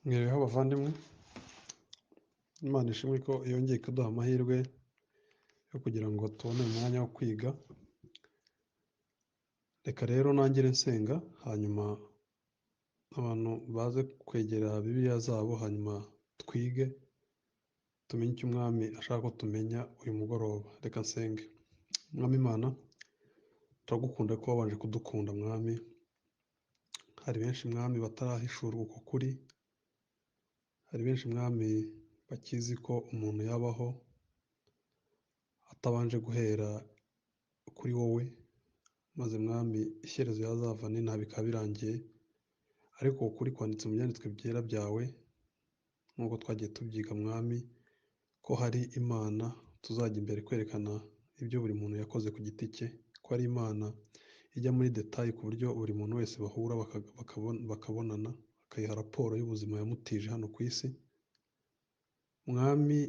Mwireho bavandimwe, Imana ishimwe ko yongeye kuduha amahirwe yo kugira ngo tubone umwanya wo kwiga. Reka rero nangire nsenga, hanyuma abantu baze kwegera Bibiliya zabo, hanyuma twige tumenye icyo umwami ashaka ko tumenya uyu mugoroba. Reka nsenge. Mwami Imana, turagukunda ko wabanje kudukunda mwami. Hari benshi mwami batarahishura uko kuri, hari benshi mwami bakizi ko umuntu yabaho atabanje guhera kuri wowe, maze mwami ishyerezo yazava nta bikaba birangiye, ariko ukuri kwanditse mu byanditswe byera byawe nk'uko twagiye tubyiga mwami, ko hari Imana tuzajya imbere kwerekana ibyo buri muntu yakoze ku giti cye, ko ari Imana ijya muri detayi ku buryo buri muntu wese bahura bakabonana, akayiha raporo y'ubuzima yamutije hano ku isi. Mwami,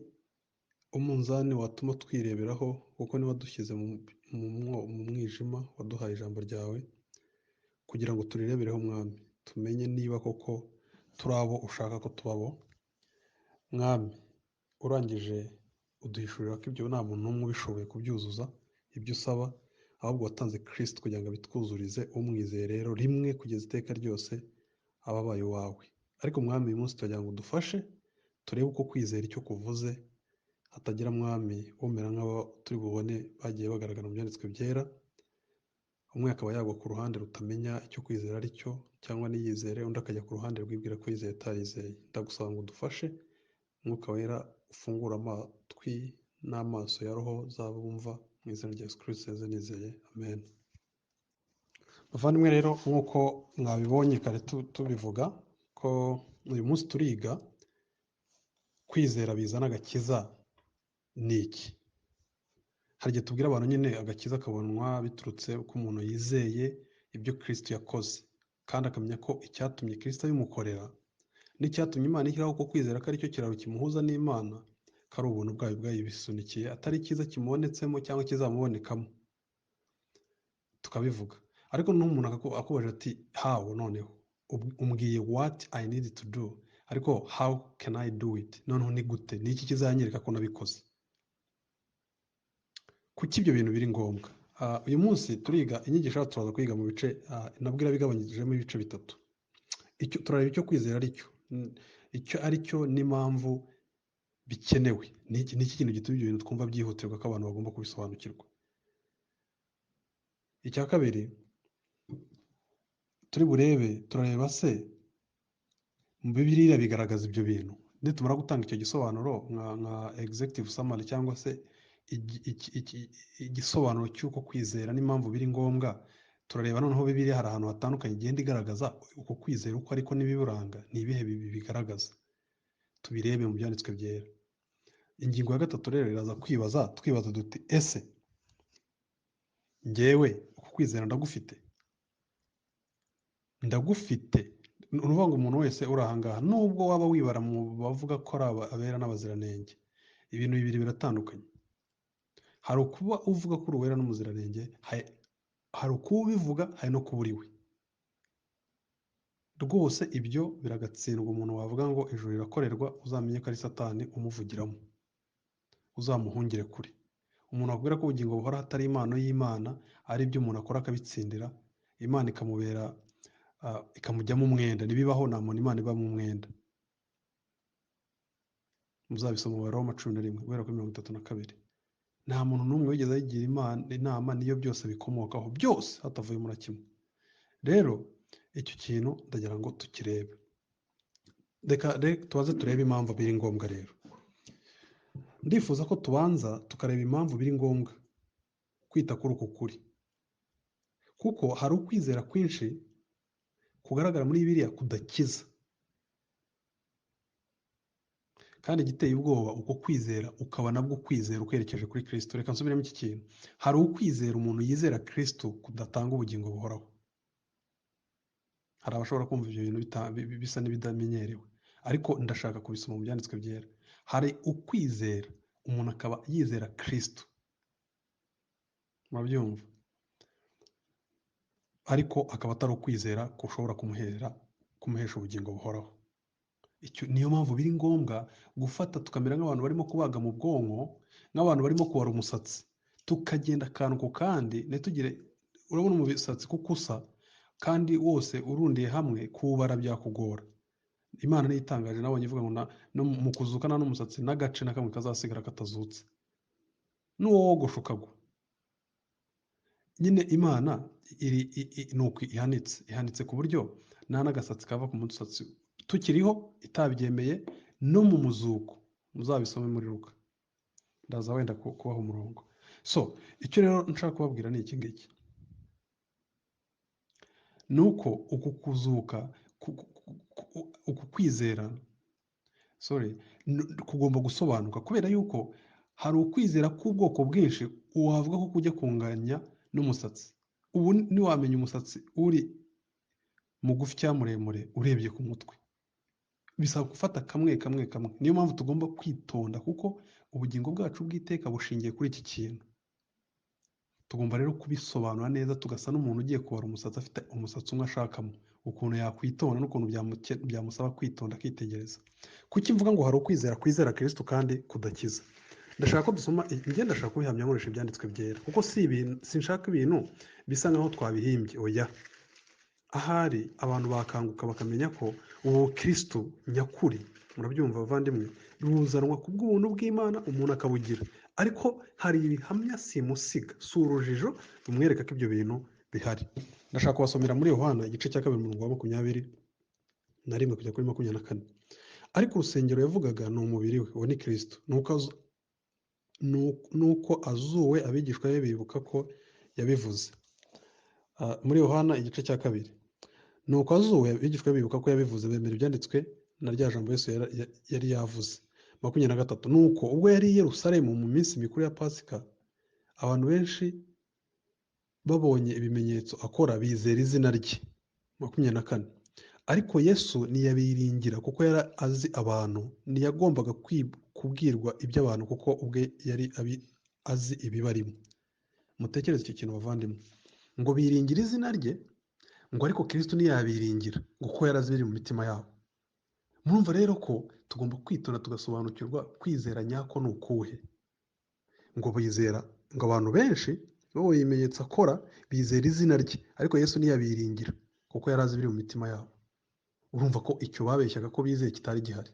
umunzani watuma twireberaho, kuko niba dushyize mu mwijima, waduhaye ijambo ryawe kugira ngo turirebereho mwami, tumenye niba koko turi abo ushaka ko tubabo. Mwami, urangije uduhishurira ko ibyo nta muntu n'umwe ubishoboye kubyuzuza ibyo usaba, ahubwo watanze Kristo kugira ngo abitwuzurize. Umwizeye rero rimwe kugeza iteka ryose aba abaye uwawe. Ariko mwami, uyu munsi turagira ngo udufashe turebe uko kwizera icyo kuvuze, hatagira mwami umera nk'abo turi bubone bagiye bagaragara mu byanditswe byera, umwe akaba yagwa ku ruhande rutamenya icyo kwizera ari cyo, cyangwa niyizere undi akajya ku ruhande rwibwira ko yizeye atarizeye. Ndagusaba ngo udufashe, Mwuka Wera ufungura amatwi n'amaso ya roho zabo bumva, mu izina rya Yesu Kristo nizeye, amen. Bavandimwe rero, nk'uko mwabibonye kare tubivuga ko uyu munsi turiga kwizera bizana agakiza ni iki. Hari igihe tubwira abantu nyine agakiza kabonwa biturutse uko umuntu yizeye ibyo Kristo yakoze, kandi akamenya ko icyatumye Kristo abimukorera n'icyatumye Imana ishyiraho uko kwizera ko aricyo kiraro kimuhuza n'Imana, ko ari ubuntu bwayo bwayibisunikiye, atari icyiza kimubonetsemo cyangwa kizamubonekamo, tukabivuga. Ariko n'umuntu akubaje ati how, noneho umbwiye what I need to do, ariko how can I do it, noneho ni gute, ni iki kizanyereka ko nabikoze? Kuki ibyo bintu biri ngombwa? Uyu munsi turiga inyigisho, turaza kwiga mu bice nabwira bigabanyijemo ibice bitatu. Turareba icyo kwizera icyo ari cyo n'impamvu bikenewe. Ni iki kintu gituma ibyo bintu twumva byihutirwa ko abantu bagomba kubisobanukirwa. Icya kabiri turareba se mu Bibiliya bigaragaza ibyo bintu. Nitumara gutanga icyo gisobanuro nka executive summary, cyangwa se igisobanuro cy'uko kwizera n'impamvu biri ngombwa, turareba noneho Bibiliya hari ahantu hatandukanye igenda igaragaza uko kwizera uko ariko n'ibiburanga, ni ibihe bigaragaza. Tubirebe mu byanditswe byera. Ingingo ya gatatu rero iraza twibaza duti ese njyewe uko kwizera ndagufite? Ni ukuvuga ngo umuntu wese uri aha ngaha, nubwo waba wibara mu bavuga ko ari abera n'abaziranenge, ibintu bibiri biratandukanye. Hari ukuba uvuga ko uri uwera n'umuziranenge, hari ukuba ubivuga, hari no kuba uri we. Rwose ibyo biragatsindwa umuntu wavuga ngo ijuru rirakorerwa, uzamenye ko ari Satani umuvugiramo, uzamuhungire kure. Umuntu wakubwira ko ubugingo buhora hatari impano y'Imana, ari ibyo umuntu akora akabitsindira, Imana ikamubera ikamujyamo umwenda. Ntibibaho, nta muntu Imana ibamo umwenda. Muzabisoma mu Baroma 11 guhera kuri 32. Nta muntu n'umwe wigeze ayigira inama niyo byose bikomokaho, byose hatavuyemo na kimwe. Rero icyo kintu ndagira ngo tukirebe. Reka tubaze turebe impamvu biri ngombwa. Rero ndifuza ko tubanza tukareba impamvu biri ngombwa kwita kuri uku kuri, kuko hari ukwizera kwinshi kugaragara muri Bibiliya kudakiza, kandi igiteye ubwoba uko kwizera ukaba nabwo kwizera ukwerekeje kuri Kristo. Reka nsubiremo iki kintu. Hari ukwizera umuntu yizera Kristo kudatanga ubugingo buhoraho. Hari abashobora kumva ibyo bintu bisa n'ibidamenyerewe, ariko ndashaka kubisoma mu byanditswe byera. Hari ukwizera umuntu akaba yizera Kristo, murabyumva, ariko akaba atari ukwizera kushobora kumuhesha ubugingo buhoraho. Niyo mpamvu biri ngombwa gufata tukamera nk'abantu barimo kubaga mu bwonko, nk'abantu barimo kubara umusatsi, tukagenda akantu ku kandi ntitugire. Urabona umusatsi kuko usa kandi wose urundiye hamwe kuwubara byakugora. Imana niyo itangaje, nabonye ivuga ngo no mu kuzuka nta n'umusatsi n'agace na kamwe kazasigara katazutse, n'uwo wogosha ukagwa. Nyine Imana ni uko ihanitse ku buryo nta n'agasatsi kava ku musatsi tukiriho itabyemeye. No mu muzuko muzabisome muri Luka, ndaza wenda kubaha umurongo. So icyo rero nshaka kubabwira ni iki ngiki, ni uko uku kuzuka, uku kwizera kugomba gusobanuka, kubera yuko hari ukwizera k'ubwoko bwinshi wavuga ko kujya kunganya n'umusatsi. Ubu ntiwamenya umusatsi uri mugufi cyangwa muremure urebye ku mutwe, bisaba gufata kamwe. Niyo mpamvu tugomba kwitonda, kuko ubugingo bwacu bw'iteka bushingiye kuri iki kintu. Tugomba rero kubisobanura neza, tugasa n'umuntu ugiye kubara umusatsi, afite umusatsi umwe ashakamo, ukuntu yakwitonda n'ukuntu byamusaba kwitonda akitegereza. Kuki mvuga ngo hari ukwizera kwizera Kristo kandi kudakiza? Ndashaka ko dusoma, ndashaka kubihamya nkoresha ibyanditswe byera, kuko sinshaka ibintu bisa nkaho twabihimbye. Oya, ahari abantu bakanguka bakamenya ko ubu Kristo nyakuri, murabyumva bavandimwe, ruzanwa ku bw'ubuntu bw'Imana, umuntu akabugira. Ariko hari ibihamya simusiga, si urujijo rumwereka ko ibyo bintu bihari. Ndashaka kubasomera muri Yohana igice cya 2 umurongo wa 21 kujya kuri 24. Ariko urusengero yavugaga ni umubiri we, uwo ni Kristo. Nuko azuwe abigishwa be bibuka ko yabivuze. Muri Yohana igice cya 2, nuko azuwe abigishwa be bibuka ko yabivuze, bemera ibyanditswe na rya jambo Yesu yari yavuze. 23. Nuko ubwo yari i Yerusalemu mu minsi mikuru ya Pasika, abantu benshi babonye ibimenyetso akora bizera izina rye. 24. Ariko Yesu ntiyabiringira kuko yari azi abantu, ntiyagombaga kubwirwa iby'abantu kuko ubwe yari azi ibibarimo. Mutekereze icyo kintu bavandimwe, ngo biringira izina rye, ngo ariko Kristo ntiyabiringira kuko yari azi ibiri mu mitima yabo. Murumva rero ko tugomba kwitonda tugasobanukirwa kwizera nyako ni ukuhe. Ngo bizera, ngo abantu benshi babonye ibimenyetso akora bizera izina rye, ariko Yesu ntiyabiringira kuko yari azi ibiri mu mitima yabo. Urumva ko icyo babeshyaga ko bizeye kitari gihari.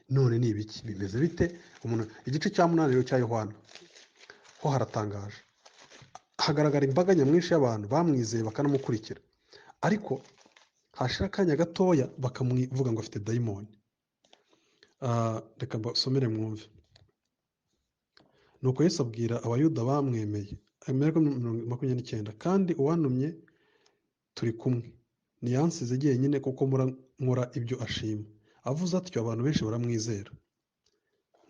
None ni ibiki bimeze bite? Igice cya 8 rero cya Yohana ho haratangaje, hagaragara imbaga nyamwinshi y'abantu bamwizeye bakanamukurikira, ariko hashira akanya gatoya bakamuvuga ngo afite dayimoni. Reka mbasomere mwumve. Nuko Yesu abwira abayuda bamwemeye, 29, kandi uwantumye turi kumwe, ntiyansize jyenyine kuko nkora ibyo ashima. Avuze atyo abantu benshi baramwizera.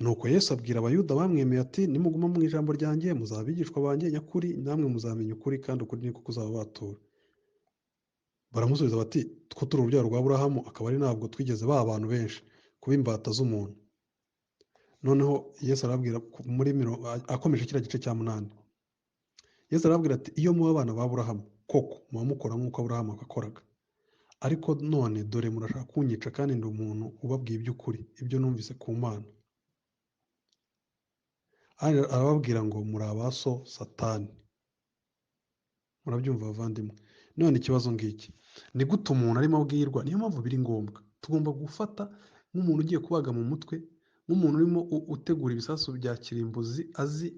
Nuko Yesu abwira abayuda bamwemeye ati, nimuguma mu ijambo ryanjye muzaba abigishwa banjye nyakuri, namwe muzamenya ukuri, kandi ukuri niko kuzababatura. Baramusubiza bati, two turi urubyaro rwa Aburahamu, akaba ari ntabwo twigeze ba abantu benshi kuba imbata z'umuntu. Noneho Yesu arababwira akomeje kiriya gice cya 8, Yesu arababwira ati, iyo muba abana ba Aburahamu koko muba mukora nk'uko Aburahamu yakoraga. Ariko none dore murashaka kunyica kandi ndi umuntu ubabwiye iby'ukuri, ibyo numvise ku Mana. Arababwira ngo muri abaso Satani. Murabyumva bavandimwe? None ikibazo ngiki, ni gute umuntu arimo abwirwa? Niyo mpamvu biri ngombwa, tugomba gufata nk'umuntu ugiye kubaga mu mutwe, nk'umuntu urimo utegura ibisasu bya kirimbuzi, azi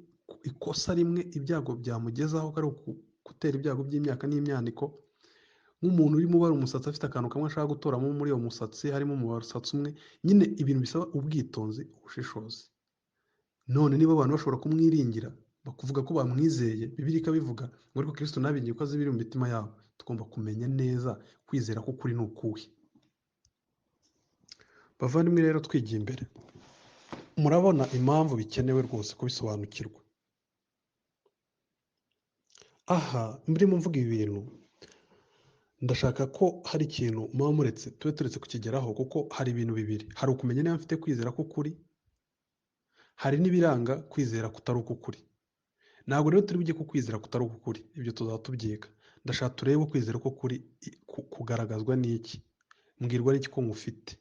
ikosa rimwe ibyago byamugezaho, ko ari gutera ibyago by'imyaka n'imyaniko. Nk'umuntu urimo ubara umusatsi, afite akantu kamwe ashaka gutoramo muri uwo musatsi, harimo umusatsi umwe. Nyine ibintu bisaba ubwitonzi, ubushishozi. None niba abantu bashobora kumwiringira bakuvuga ko bamwizeye, Bibiliya ikabivuga ngo ariko Kristo ntabiringiye ko azi ibiri mu mitima yabo, tugomba kumenya neza kwizera ko kuri ni ukuhe. Bavandimwe rero twigiye imbere, murabona impamvu bikenewe rwose kubisobanukirwa. Aha murimo mvuga ibi bintu, ndashaka ko hari ikintu muba muretse tube turetse kukigeraho, kuko hari ibintu bibiri. Hari ukumenya niba mfite kwizera ko kuri, hari n'ibiranga kwizera kutari ukukuri. Ntabwo rero turi bujye ku kwizera kutari ukukuri, ibyo tuzaba tubyiga. Ndashaka turebe ukwizera ko kuri kugaragazwa n'iki, mbwirwa n'iki ko mufite.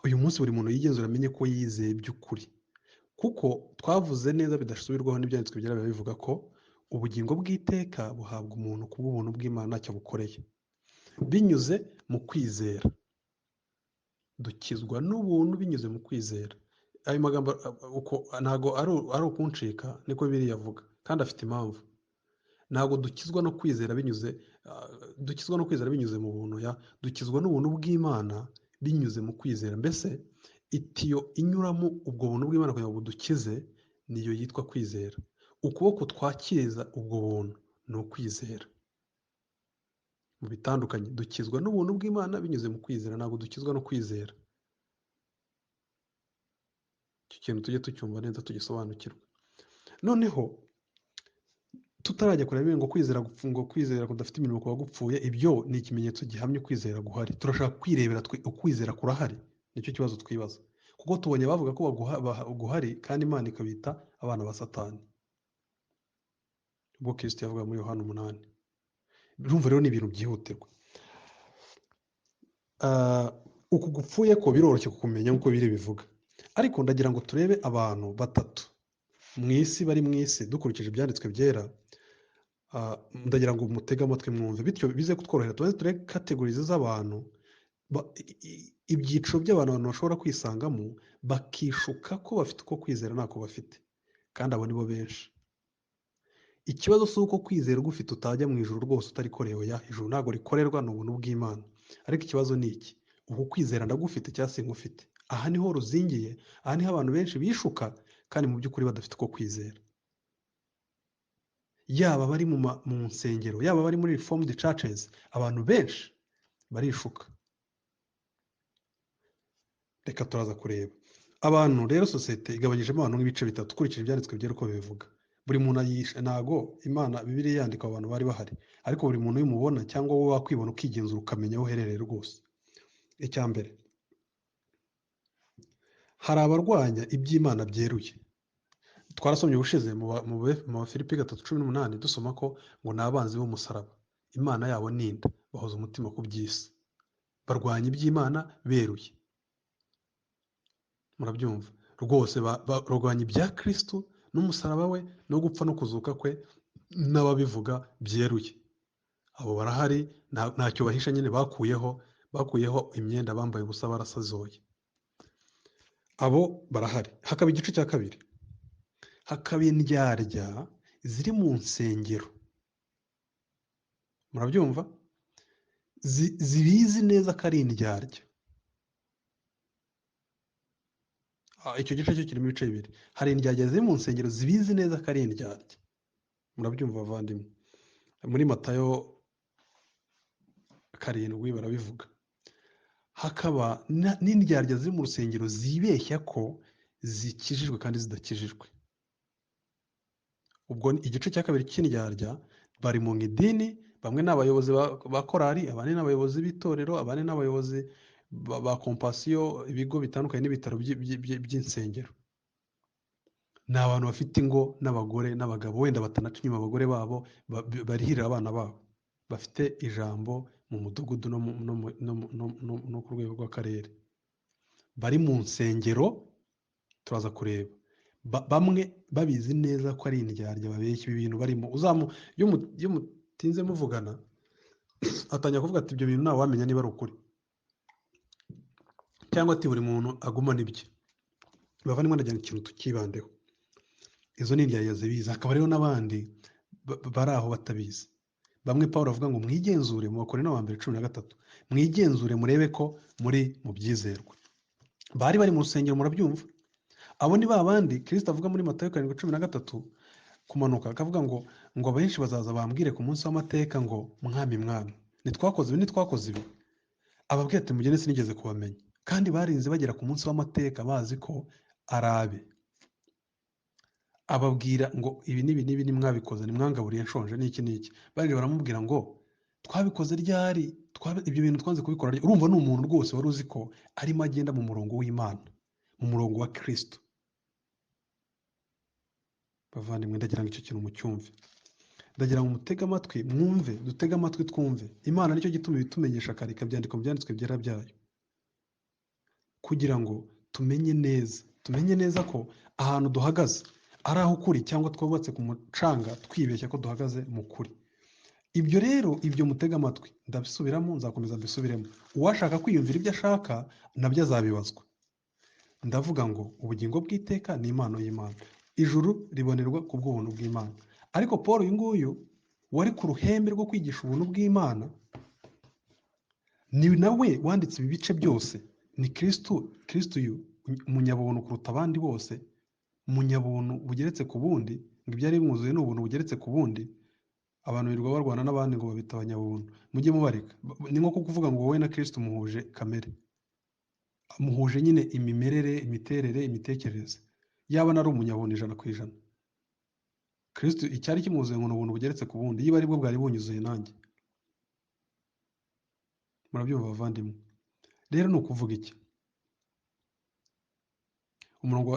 uyu munsi buri muntu yigenzura amenye ko yizeye by'ukuri, kuko twavuze neza bidasubirwaho n'ibyanditswe byera biba bivuga ko ubugingo bw'iteka buhabwa umuntu ku bw'ubuntu bw'Imana ntacyo bukoreye, binyuze mu kwizera. Dukizwa n'ubuntu binyuze mu kwizera. Ayo magambo uko ntago ari ukuncika, niko Bibiliya avuga kandi afite impamvu. Ntabwo dukizwa no kwizera binyuze mu buntu, dukizwa n'ubuntu bw'Imana binyuze mu kwizera. Mbese itiyo inyuramo ubwo buntu bw'Imana kugira ngo budukize niyo yitwa kwizera. Ukuboko twakiriza ubwo buntu ni ukwizera. Mu bitandukanye, dukizwa n'ubuntu bw'Imana binyuze mu kwizera, ntabwo dukizwa no kwizera. Icyo kintu tujye tucyumva neza, tugisobanukirwe. Noneho tutarajya kureba ngo kwizera kudafite imirimo kuba gupfuye, ibyo ni ikimenyetso gihamya ukwizera guhari. Turashaka kwirebera ukwizera kurahari, nicyo kibazo twibaza, kuko tubonye bavuga ko guhari kandi Imana ikabita abana ba Satani, ubwo Kristo yavuga muri Yohana 8. Urumva rero ni ibintu byihutirwa. Uku gupfuye ko biroroshye kukumenya nk'uko biri bivuga, ariko ndagira ngo turebe abantu batatu mu isi, bari mu isi dukurikije ibyanditswe byera. Ndagira ngo mutege amatwi mwumve, bityo bize kutworohera. Tubaze turebe kategorize z'abantu, ibyiciro by'abantu bashobora kwisangamo bakishuka ko bafite uko kwizera ntako bafite, kandi abo nibo benshi. Ikibazo si uko kwizera ugufite utajya mu ijuru rwose utarikorewe. Ijuru ntabwo rikorerwa, ni ubuntu bw'Imana. Ariko ikibazo ni iki: uku kwizera ndagufite cyangwa se ngufite? Aha niho ruzingiye, aha niho abantu benshi bishuka kandi mu by'ukuri badafite uko kwizera. Yaba bari mu nsengero, yaba bari muri reformed churches, abantu benshi barishuka. Reka turaza kureba abantu rero. Sosiyete igabanyijemo abantu nk'ibice bitatu ukurikije ibyanditswe byera uko bivuga. Buri muntu ntago Imana Bibiliya yandika abantu bari bahari, ariko buri muntu uyumubona cyangwa wowe wakwibona ukigenzura ukamenya aho uherereye rwose. Icya mbere, hari abarwanya iby'Imana byeruye. Twarasomye ubushize mu Bafilipi 3:18 dusoma ko ngo ni abanzi b'umusaraba, Imana yabo ninda, bahoza umutima ku by'isi, barwanya iby'Imana beruye. Murabyumva rwose, barwanya ibya Kristo n'umusaraba we no gupfa no kuzuka kwe, n'ababivuga byeruye. Abo barahari, ntacyo bahisha. Nyine bakuyeho imyenda, bambaye ubusa, barasazoye. Abo barahari. Hakaba igice cya kabiri, hakaba indyarya ziri mu nsengero. Murabyumva, zibizi neza ko ari indyarya. Icyo gice cyo kirimo ibice bibiri. Hari indyarya ziri mu nsengero zibizi neza ko ari indyarya. Murabyumva bavandimwe, muri Matayo 7 barabivuga. Hakaba n'indyarya ziri mu rusengero zibeshya ko zikijijwe kandi zidakijijwe. Ubwo igice cya kabiri cy'indyarya bari mu idini, bamwe ni abayobozi ba korali, abandi ni abayobozi b'itorero, abandi ni abayobozi ba kompasiyo, ibigo bitandukanye n'ibitaro by'insengero. Ni abantu bafite ingo n'abagore n'abagabo, wenda batanaca inyuma abagore babo, barihirira abana babo, bafite ijambo mu mudugudu no ku rwego rw'akarere. Bari mu nsengero, turaza kureba bamwe babizi neza ko ari indyarya, babeshya ibi bintu barimo. Iyo mutinze muvugana atangira kuvuga ati ibyo bintu ntawe wamenya niba ari ukuri, cyangwa ati buri muntu agumana ibye. Bavandimwe, ndagira ikintu tukibandeho. Izo ni indyarya zibizi. Hakaba rero n'abandi bari aho batabizi. Bamwe Pawulo avuga ngo mwigenzure, mu Bakorinto 1:13, mwigenzure murebe ko muri mu byizerwa. Bari mu rusengero, murabyumva. Abo ni ba bandi Kristo avuga muri Matayo 7:13 kumanuka, akavuga ngo abenshi bazaza bambwire ku munsi w'amateka ngo mwami mwami, ntitwakoze ibi. Ababwira ati mugende sinigeze kubamenya. Kandi barinze bagera ku munsi w'amateka bazi ko arabe. Ababwira ngo ibi n'ibi nimwabikoze, nimwangaburiye nshonje n'iki. Bari baramubwira ngo twabikoze ryari, ibyo bintu twanze kubikora. Urumva ni umuntu rwose wari uzi ko arimo agenda mu murongo w'Imana, mu murongo wa Kristo. Bavandimwe, ndagira ngo icyo kintu mucyumve. Ndagira ngo mutege amatwi mwumve, dutege amatwi twumve. Imana nicyo gituma ibitumenyesha kare, ikabyandika mu byanditswe byera byayo. kugira ngo tumenye neza ko ahantu duhagaze ari aho ukuri cyangwa twubatse ku mucanga twibeshya ko duhagaze mu kuri. Ibyo rero, ibyo mutega amatwi, ndabisubiramo, nzakomeza mbisubiremo. Uwashaka kwiyumvira ibyo ashaka nabyo azabibazwa. Ndavuga ngo ubugingo bw'iteka ni impano y'Imana, ijuru ribonerwa ku bw'ubuntu bw'Imana. Ariko Paul uyu nguyu wari ku ruhembe rwo kwigisha ubuntu bw'Imana, ni nawe wanditse ibi bice byose. Ni Kristo uyu umunyabuntu kuruta abandi bose, umunyabuntu bugeretse ku bundi, ngo ibyari bimwuzuye ni ubuntu bugeretse ku bundi. Abantu birirwa barwana n'abandi ngo babita abanyabuntu. Mujye mubareka. Ni nko kuvuga ngo wowe na Kristo muhuje kamere, muhuje nyine imimerere, imiterere, imitekerereze. Yaba nari umunyabuntu 100%, Kristo icyari kimuzuye ngo ni ubuntu bugeretse ku bundi, yiba aribwo bwari bunyuzuye nanjye. Murabyumva bavandimwe? Rero ni ukuvuga iki?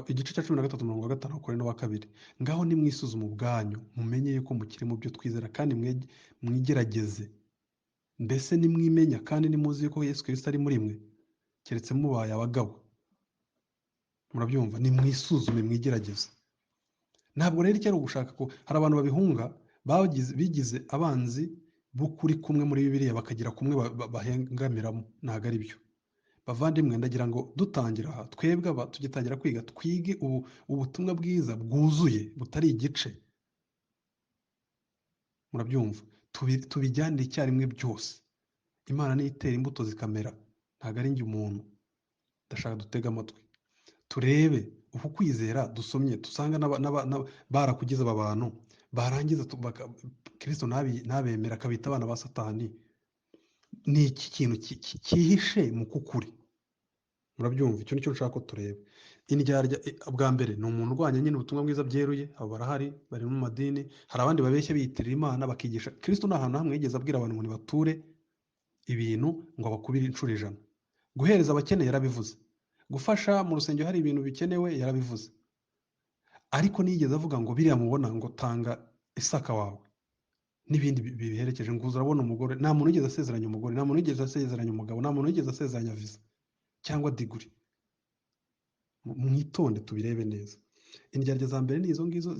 Igice cya 13 umurongo wa 5 Korinto wa 2, ngaho nimwisuzume ubwanyu mumenye yuko mukiri mu byo twizera kandi mwigerageze. Mbese nimwimenya kandi nimuzi yuko Yesu Kristo ari muri mwe, keretse mubaye abagabo. Murabyumva? Nimwisuzume mwigerageze. Ntabwo rero icyo ari ugushaka ko hari abantu babihunga, bigize abanzi b'ukuri kumwe muri Bibiliya, bakagira kumwe bahengamiramo. Ntabwo ari byo bavandimwe. Ndagira ngo dutangira aha, twebwe tugitangira kwiga, twige ubutumwa bwiza bwuzuye butari igice. Murabyumva? Tubijyanire icyarimwe byose. Imana niyo itera imbuto zikamera, ntabwo ari njye umuntu. Ndashaka dutega amatwi turebe uku kwizera dusomye, dusanga barakugize aba bantu, barangiza Kristo ntabemera, akabita abana ba Satani. Ni iki kintu cyihishe mu kukuri? Murabyumva? Icyo nicyo nshaka ko tureba. Indyarya bwa mbere ni umuntu urwanya nyine ubutumwa bwiza byeruye. Abo barahari, bari mu madini. Hari abandi babeshya biyitirira Imana bakigisha. Kristo nta hantu hamwe yigeze abwira abantu ngo nibature ibintu ngo bakubire inshuro 100. Guhereza abakeneye yarabivuze. Gufasha mu rusengero hari ibintu bikenewe yarabivuze. Ariko niyigeze avuga ngo biriya mubona ngo tanga Isaka wawe n'ibindi biherekeje, ngo uzabona umugore. Nta muntu wigeze asezeranya umugore, nta muntu wigeze asezeranya umugabo, nta muntu wigeze asezeranya visa cyangwa diguri. Mwitonde tubirebe neza. Indyarya za mbere ni izo ngizo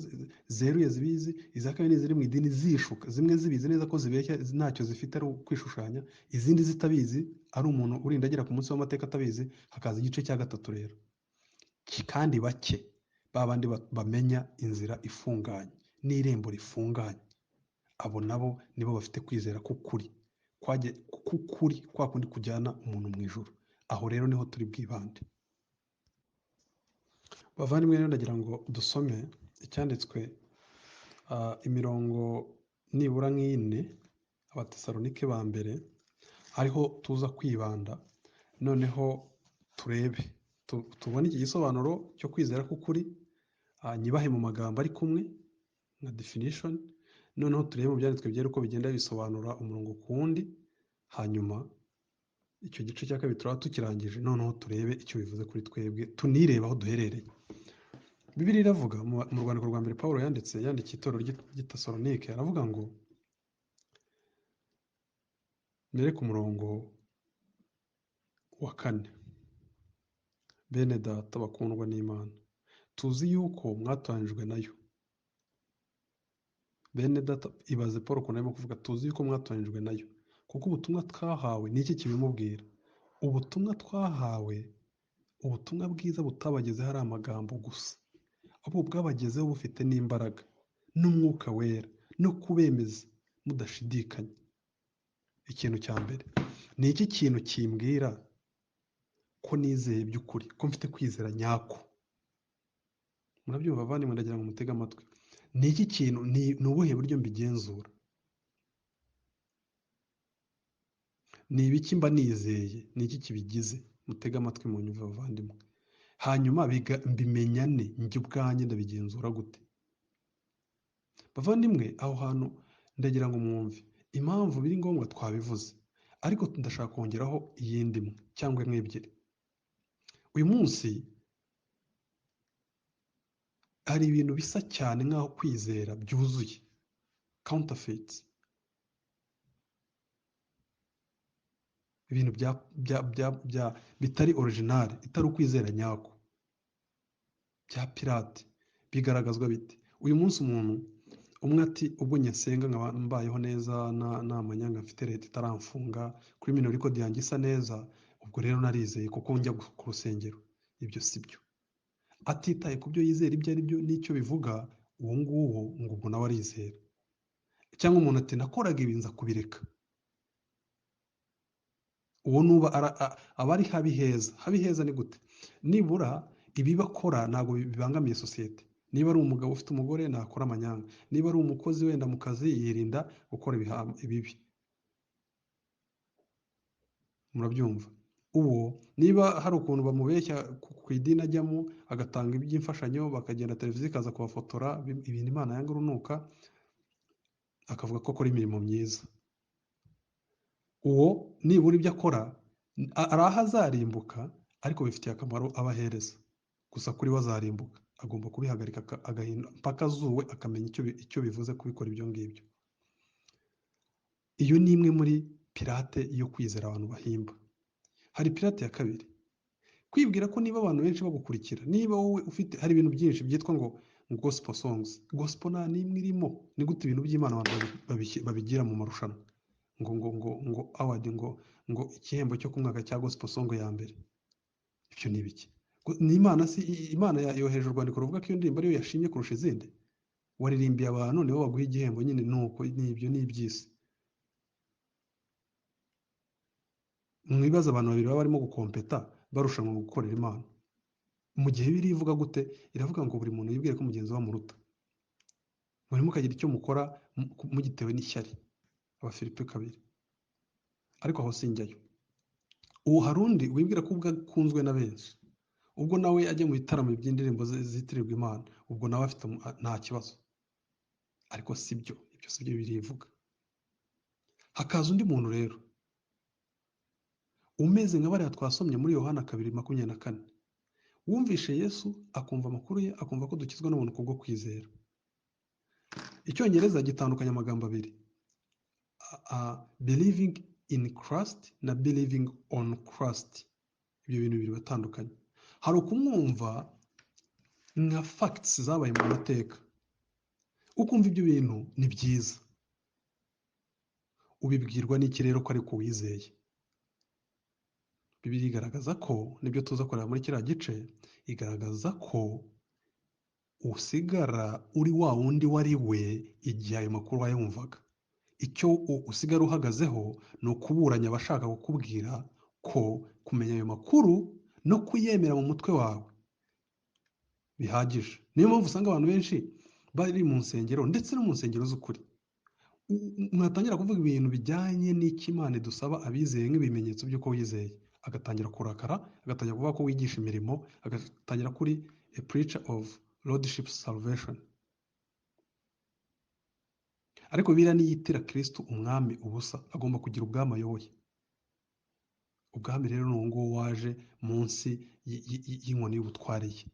zeruye zibizi, iza kabiri ziri mu idini zishuka, zimwe zibizi neza ko zibeshya ntacyo zifite ari ukwishushanya, izindi zitabizi ari umuntu urinda agera ku munsi w'amateka atabizi. Hakaza igice cya 3 rero, kandi bake babandi bamenya inzira ifunganye n'irembo rifunganye. Abo nabo nibo bafite kwizera k'ukuri, kwa kundi kujyana umuntu mu ijuru. Aho rero niho turi bwibande. Bavandimwe rero ndagira ngo dusome icyanditswe imirongo nibura nk'ine, Abatesalonike ba mbere, ariho tuza kwibanda. Noneho turebe, tubone iki gisobanuro cyo kwizera k'ukuri, nyibahe mu magambo ari kumwe nka definition. Noneho turebe mu byanditswe byera uko bigenda bisobanura umurongo ku wundi. Hanyuma icyo gice cya kabiri turaba tukirangije. Noneho turebe icyo bivuze kuri twebwe, tunireba aho duherereye. Bibiliya iravuga mu rwandiko rwa mbere Pawulo yandikiye itorero ry'Itesalonike, aravuga ngo, mbere ku murongo wa 4, bene data bakundwa n'Imana, tuzi yuko mwatoranijwe nayo. Bene data, ibaze Paul ukuntu arimo kuvuga tuzi yuko mwatoranijwe nayo, kuko ubutumwa twahawe ni iki kibimubwira. Ubutumwa twahawe, ubutumwa bwiza butabagezeho ari amagambo gusa, ahubwo bwabagezeho bufite n'imbaraga n'umwuka wera no kubemeza mudashidikanya. Ikintu cya mbere ni iki kintu kimbwira ko nizeye by'ukuri, ko mfite kwizera nyako? Murabyumva bavandimwe? Ndagira ngo mutege amatwi. Ni iki kintu, ni ubuhe buryo mbigenzura? Ni ibiki mba nizeye? Ni iki kibigize? Mutege amatwi mu nyumva bavandimwe. Hanyuma mbimenya ne? Njye ubwanjye ndabigenzura gute? Bavandimwe, aho hantu ndagira ngo mwumve impamvu biri ngombwa. Twabivuze, ariko ndashaka kongeraho iyindi imwe cyangwa nk'ebyiri. Uyu munsi hari ibintu bisa cyane nk'aho kwizera byuzuye, counterfeits. ibintu bitari original, itari ukwizera nyako, bya pirate. Bigaragazwa bite? Uyu munsi umuntu umwe ati ubwo nyasenga nkaba mbayeho neza, nta manyanga mfite, leta itaramfunga, kuri minori kode yanjye isa neza, ubwo rero narizeye kuko njya ku rusengero. Ibyo si byo. Atitaye ku byo yizera ibyo ari byo n'icyo bivuga, uwo nguwo ngo ubwo nawe arizera. Cyangwa umuntu ati nakoraga ibi nza kubireka, uwo nuba aba ari habi heza. Habi heza ni gute? Nibura ibi bakora ntabwo bibangamiye sosiyete. Niba ari umugabo ufite umugore nakora amanyanga, niba ari umukozi wenda mu kazi yirinda gukora ibibi. Murabyumva? Uwo niba hari ukuntu bamubeshya ku idini ajyamo agatanga iby'imfashanyo, bakagenda televiziyo ikaza kubafotora ibintu Imana yanga urunuka, akavuga ko akora imirimo myiza. Uwo nibura ibyo akora ari aho azarimbuka, ariko bifitiye akamaro abahereza. Gusa kuri we azarimbuka, agomba kubihagarika agahinda mpaka azuwe, akamenya icyo bivuze kubikora ibyo ngibyo. Iyo ni imwe muri pirate yo kwizera abantu bahimba. Hari pirate ya kabiri, kwibwira ko niba abantu benshi bagukurikira, niba wowe ufite, hari ibintu byinshi byitwa ngo gospel songs. Gospel nta n'imwe irimo. Ni gute ibintu by'Imana abantu babigira mu marushanwa? Ngo award, ngo igihembo cyo ku mwaka cya gospel song ya mbere. Ibyo ni ibiki? Ni Imana yoheje urwandiko ruvuga ko iyo ndirimbo ariyo yashimye kurusha izindi? Waririmbiye abantu nibo baguha igihembo nyine, nuko n'ibyo ni iby'isi. Mwibaza abantu babiri baba barimo gukompeta barushanwa gukorera Imana. Mu gihe biri ivuga gute? Iravuga ngo buri muntu yibwire ko mugenzi we amuruta. Murimo mukagira icyo mukora mugitewe n'ishyari. Abafilipi 2. Ariko aho sinjyayo. Uwo hari undi wibwira ko ubwo akunzwe na benshi, ubwo nawe ajya mu bitaramo by'indirimbo zitirirwa Imana, ubwo nawe afite nta kibazo. Ariko si byo, ibyo si byo birivuga. Hakaza undi muntu rero umeze nka bariya twasomye muri Yohana 2:24, wumvishe Yesu akumva amakuru ye, akumva ko dukizwa n'ubuntu kubwo kwizera. Icyongereza gitandukanya amagambo abiri, believing in Christ na believing on Christ. Ibyo bintu bibiri batandukanye. Hari ukumwumva nka facts zabaye mu mateka, ukumva ibyo bintu ni byiza. Ubibwirwa n'iki rero ko ari ko wizeye? Bibiliya igaragaza ko, nibyo tuza kureba muri kiriya gice, igaragaza ko usigara uri wa wundi wari we igihe ayo makuru wayumvaga. Icyo usigara uhagazeho ni ukuburanya abashaka kukubwira ko kumenya ayo makuru no kuyemera mu mutwe wawe bihagije. Niyo mpamvu usanga abantu benshi bari mu nsengero, ndetse no mu nsengero z'ukuri, mwatangira kuvuga ibintu bijyanye n'icyo Imana idusaba abizeye nk'ibimenyetso by'uko wizeye, agatangira kurakara, agatangira kuvuga ko wigisha imirimo, agatangira kuri a preacher of lordship salvation. Ariko Bibiliya niyitira Kristo umwami ubusa, agomba kugira ubwami ayoboye. Ubwami rero ni uwo nguwo waje munsi y'inkoni y'ubutware ye.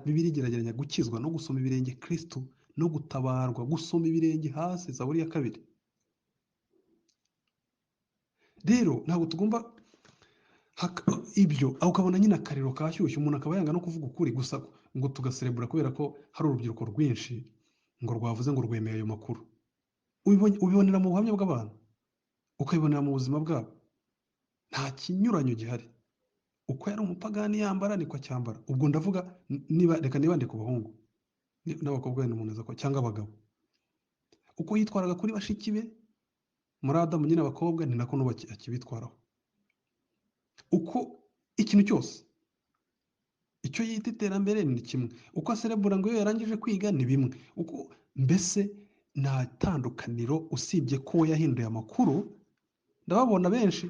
Bibiliya igerageranya gukizwa no gusoma ibirenge Kristo, no gutabarwa, gusoma ibirenge hasi, Zaburi ya 2. Rero ntabwo tugomba ibyo, aho ukabona nyine akariro kashyushye, umuntu akaba yanga no kuvuga ukuri gusa ngo tugaserebura kubera ko hari urubyiruko rwinshi ngo rwavuze ngo rwemeye ayo makuru. Ubibonera mu buhamya bw'abantu, ukabibonera mu buzima bwabo. Nta kinyuranyo gihari. Uko yari umupagani yambara niko acyambara. Ubwo ndavuga reka nibande ku bahungu n'abakobwa wenda umuntu aza ko, cyangwa abagabo. Uko yitwaraga kuri bashiki be muri Adamu nyine abakobwa, ni nako n'ubu akibitwaraho. Uko ikintu cyose, icyo yita iterambere ni kimwe, uko aserebura ngo iyo yarangije kwiga ni bimwe, uko mbese nta tandukaniro, usibye ko we yahinduye amakuru. Ndababona benshi,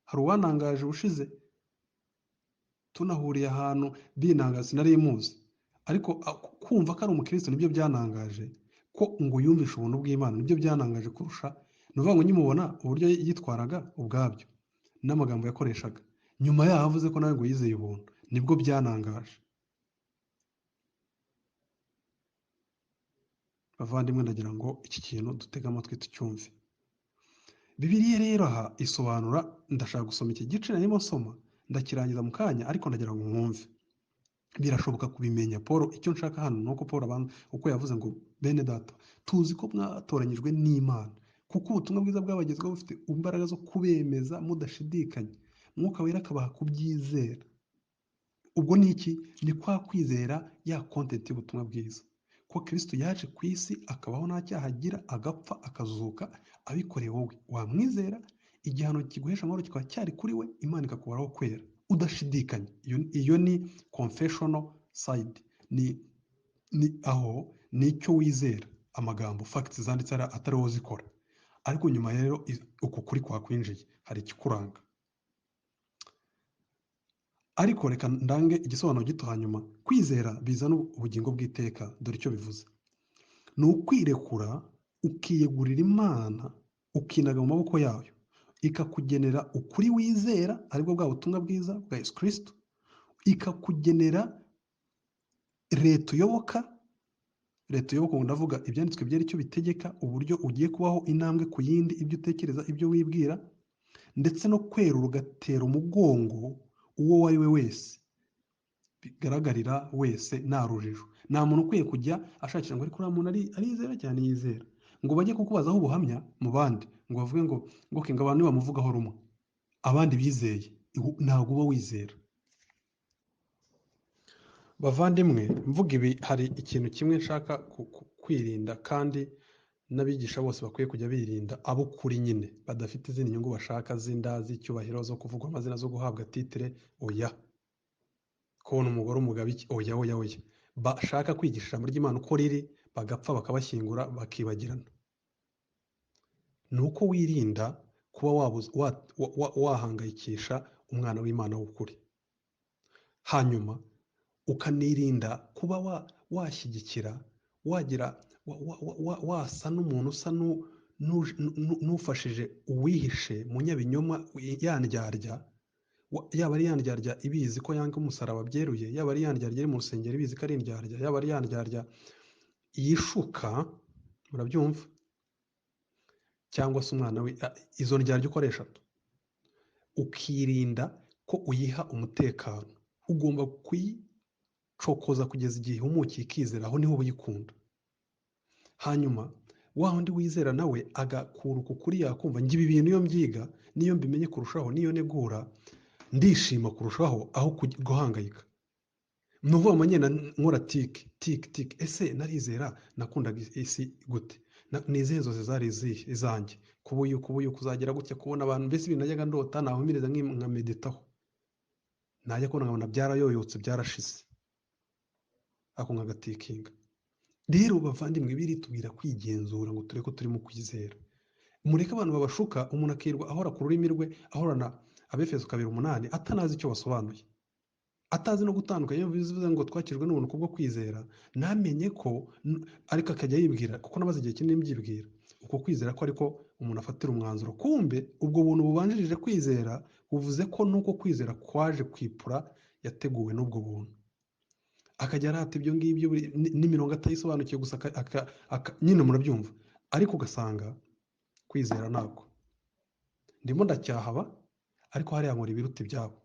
hari uwanangaje ubushize tunahuriye ahantu binangaza, sinari muzi, ariko kumva ko ari umukristo nibyo byanangaje, ko ngo yumvishe ubuntu bw'Imana nibyo byanangaje kurusha. Ni ukuvuga ngo nyimubona uburyo yitwaraga ubwabyo n'amagambo yakoreshaga, nyuma yaho avuze ko nawe ngo yizeye ubuntu, nibwo byanangaje. Bavandimwe, ndagira ngo iki kintu dutege amatwi tucyumve. Bibiliya rero aha isobanura, ndashaka gusoma iki gice narimo nsoma ndakirangiza mu kanya, ariko ndagira ngo mwumve birashoboka kubimenya. Paul, icyo nshaka hano ni uko Paul uko yavuze ngo bene data tuzi ko mwatoranyijwe n'Imana kuko ubutumwa bwiza bwabagezweho bufite imbaraga zo kubemeza mudashidikanya, Mwuka Wera akabaha kubyizera. Ubwo ni iki? Ni kwa kwizera ya content y'ubutumwa bwiza, ko Kristo yaje ku isi akabaho nta cyaha agira, agapfa akazuka abikoreye wowe, wamwizera igihano kiguhesha amahoro kikaba cyari kuri we, Imana ikakubaraho kwera udashidikanya. Iyo ni confessional side, ni aho nicyo wizera, amagambo facts zanditse atari wowe uzikora. Ariko nyuma rero uko kuri kwakwinjiye hari ikikuranga. Ariko reka ndange igisobanuro gito hanyuma. Kwizera bizana ubugingo bw'iteka. Dore icyo bivuze: ni ukwirekura ukiyegurira Imana, ukinaga mu maboko yayo, ikakugenera ukuri wizera, aribwo bwa butumwa bwiza bwa Yesu Kristo, ikakugenera leta uyoboka. Leta uyoboka ndavuga ibyanditswe byera icyo bitegeka, uburyo ugiye kubaho intambwe ku yindi, ibyo utekereza, ibyo wibwira, ndetse no kwerura ugatera umugongo uwo wari we wese, bigaragarira wese nta rujijo. Nta muntu ukwiye kujya ashakira ngo ariko uriya muntu arizera cyane, yizera, ngo bajye kukubazaho ubuhamya mu bandi, ngo bavuge ngo abantu bamuvugaho rumwe, abandi bizeye, ntabwo uba wizera. Bavandimwe, mvuga ibi hari ikintu kimwe nshaka kwirinda, kandi n'abigisha bose bakwiye kujya birinda, abo kuri nyine badafite izindi nyungu bashaka, z'inda, z'icyubahiro, zo kuvugwa amazina, zo guhabwa titire. Oya, kubona umugore, umugabo, iki? Oya. Bashaka kwigisha ijambo ry'Imana uko riri, bagapfa bakabashyingura bakibagirana. Ni uko wirinda kuba wahangayikisha umwana w'Imana w'ukuri, hanyuma ukanirinda kuba washyigikira, wagira wasa n'umuntu usa n'ufashije uwihishe mu nyabinyoma, yandyarya, yaba ari yandyarya ibizi ko yanga umusaraba byeruye, yaba ari yandyarya iri mu rusengero ibizi ko ari indyarya, yaba ari yandyarya yishuka, murabyumva, cyangwa se umwana we, izo ndyarya uko ari eshatu, ukirinda ko uyiha umutekano. Ugomba kuyicokoza kugeza igihe ihumukiye ikizera, aho niho uyikunda. Hanyuma wa wundi wizera nawe agakura uku kuri, yakumva ngo ibi bintu iyo mbyiga, niyo mbimenye kurushaho, niyo negura, ndishima kurushaho aho guhangayika. Ni ukuvuga ngo nyine nkora tiki, ese narizera, nakundaga isi gute, ni izihe nzozi zari izanjye, kubuyu kuzagera gutya, kubona abantu, mbese ibintu najyaga ndota nahumireza nkameditaho, najya kubona nkabona byarayoyotse, byarashize, ako nkagatikinga. Rero bavandimwe, biritubwira kwigenzura ngo tureke ko turimo kwizera. Mureke abantu babashuka, umuntu akirwa ahora ku rurimi rwe, ahorana Abefeso 2:8 atanazi icyo basobanuye, atazi no gutandukanya. Iyo bivuze ngo twakijwe n'ubuntu kubwo kwizera, namenye ko, ariko akajya yibwira, kuko nabaze igihe kinini mbyibwira, uko kwizera ko ariko umuntu afatira umwanzuro. Kumbe ubwo buntu bubanjirije kwizera buvuze ko nuko kwizera kwaje kwipura yateguwe n'ubwo buntu. Akajya arata ibyo ngibyo n'imirongo atayisobanukiye gusa, nyine murabyumva. Ariko ugasanga kwizera ntabwo ndimo ndacyahaba, ariko hariya nkora ibiruta ibyabo.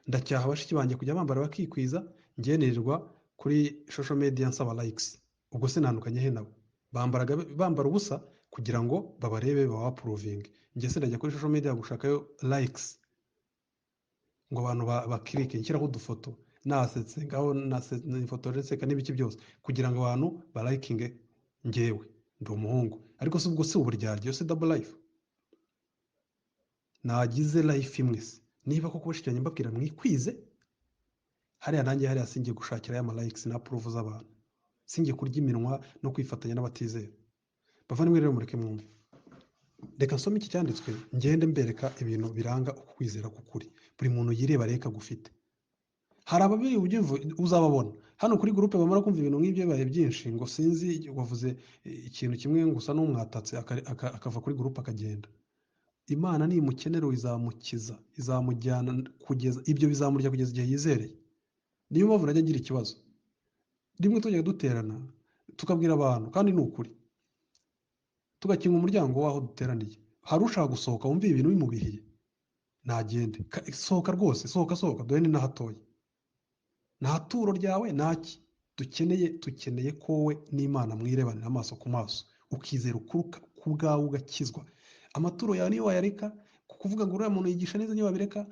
Ndacyaha bashiki banjye kujya bambara bakikwiza, ngenerwa kuri social media nsaba likes. Ubwo se nandukanye he nabo? Bambara ubusa kugira ngo babarebe, bawapuruvinge. Njye se ndajya kuri social media gushakayo likes ngo abantu bakirike, nshyiraho udufoto nasetse ngaho, nifotoje nseka n'ibiki byose, kugira ngo abantu balayikinge njyewe ndi umuhungu. Ariko se ubwo si uburyarya, si double life? Nagize life imwe se, niba koko bashikiranye mbabwira mwikwize, hariya nanjye hariya singiye gushakira ya likes na approve z'abantu, singiye kurya iminwa no kwifatanya n'abatizera. Bavandimwe rero, mureke mwumve. Reka nsome iki cyanditswe, ngende mbereka ibintu biranga ukwizera k'ukuri. Buri muntu yireba reka gufite. Hari ababiri ubyumva uzababona hano kuri groupe bamara kumva ibintu nk'ibyo bibaye byinshi, ngo sinzi wavuze ikintu kimwe ngo usa n'umwatatse, akava kuri groupe akagenda. Imana nimukenera izamukiza, izamujyana kugeza ibyo bizamurya kugeza igihe yizereye. Niyo mpamvu najya ngira ikibazo rimwe tujya duterana tukabwira abantu, kandi ni ukuri, tugakinga umuryango w'aho duteraniye, hari ushaka gusohoka wumva ibintu bimubihiye nagende, sohoka rwose, sohoka, dore ni n'ahatoya, nta turo ryawe ntaki, dukeneye ko wowe n'Imana mwirebanira amaso ku maso, ukizera ukuri ku bwawe ugakizwa. Amaturo yawe niyo wayareka, kuvuga ngo uriya muntu yigisha neza niyo wabireka,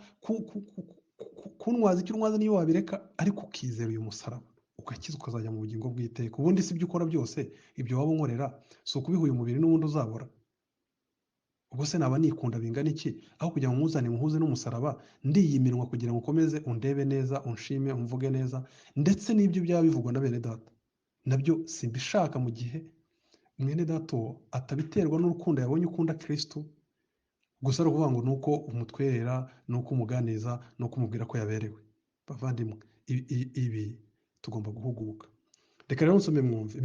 kuntwaza icyo untwaza niyo wabireka, ariko ukizera uyu musaraba ugakizwa ukazajya mu bugingo bw'iteka. Ubundi si ibyo ukora byose, ibyo waba unkorera si ukubiha uyu mubiri n'ubundi uzabora. Ubwo se naba nikunda bingana iki, aho kugira ngo nkuzane nkuhuze n'umusaraba, ndiyiminwa kugira ngo ukomeze undebe neza, unshime, umvuge neza, ndetse n'ibyo byaba bivugwa na bene data nabyo simbishaka, mu gihe mwene data uwo atabiterwa n'urukundo yabonye ukunda Kristo, gusa ari ukuvuga ngo ni uko umutwerera, ni uko umuganiza, ni uko umubwira ko yaberewe. Bavandimwe, ibi tugomba guhuguka. Reka rero nsome mwumve.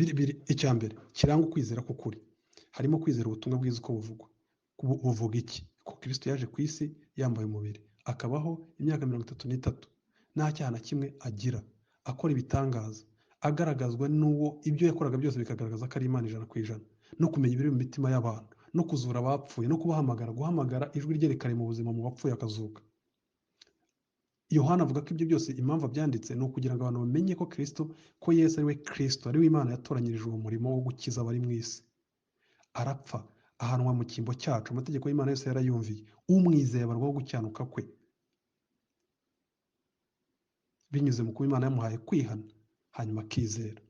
Icya mbere kiranga ukwizera k'ukuri, harimo kwizera ubutumwa bwiza uko buvugwa. Buvuga iki? Ko Kristo yaje ku isi yambaye umubiri, akabaho imyaka 33, nta cyaha na kimwe agira, akora ibitangaza, agaragazwa n'uwo ibyo yakoraga byose bikagaragaza ko ari Imana 100%, no kumenya ibiri mu mitima y'abantu, no kuzura abapfuye, no guhamagara ijwi rye rikarema mu buzima mu bapfuye akazuka. Yohana avuga ko ibyo byose impamvu byanditse ni ukugira ngo abantu bamenye ko Kristo, ko Yesu ari we Kristo, ari we Imana yatoranyirije uwo murimo wo gukiza abari mu isi. Arapfa, ahanwa mu cyimbo cyacu, amategeko y'Imana yose yarayumviye, umwizeye abarwaho gucyanuka kwe binyuze mu kuba Imana yamuhaye kwihana, hanyuma akizera.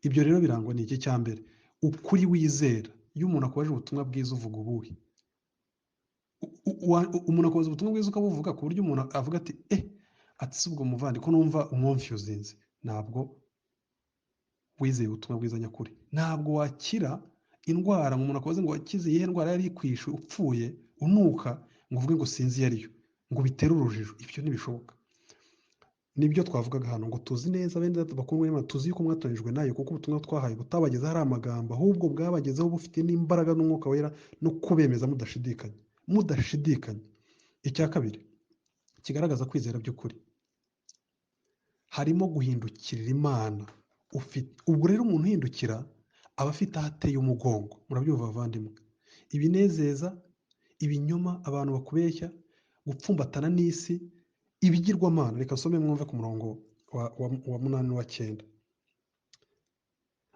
Ibyo rero birangwa ni iki? Cya mbere, ukuri wizera. Iyo umuntu akomeje ubutumwa bwiza uvuga ubuhe? Umuntu akoze ubutumwa bwiza ukabuvuga ku buryo umuntu avuga ati ati si ubwo muvandi ko numva umwumfyuzinze. Ntabwo wizeye ubutumwa bwiza nyakuri. Ntabwo wakira indwara ngo umuntu akoze ngo wakize iyihe ndwara yari ikwishe upfuye unuka ngo uvuge ngo sinzi iyo ariyo, ngo bitere urujijo. Ibyo ntibishoboka. Nibyo twavugaga hano ngo tuzi neza bene data bakundwa n'Imana, tuzi yuko mwatonejwe nayo, kuko ubutumwa twahaye butabagezeho ari amagambo, ahubwo bwabagezeho bufite n'imbaraga n'umwuka wera, no kubemeza mudashidikanya. Icya kabiri kigaragaza kwizera by'ukuri, harimo guhindukirira Imana. Ubwo rero umuntu uhindukira aba afite aho ateye umugongo. Murabyumva bavandimwe? Ibinezeza, ibinyoma, abantu bakubeshya, gupfumbatana n'isi, ibigirwamana. Reka nsome mwumve ku murongo wa 8 n'uwa 9.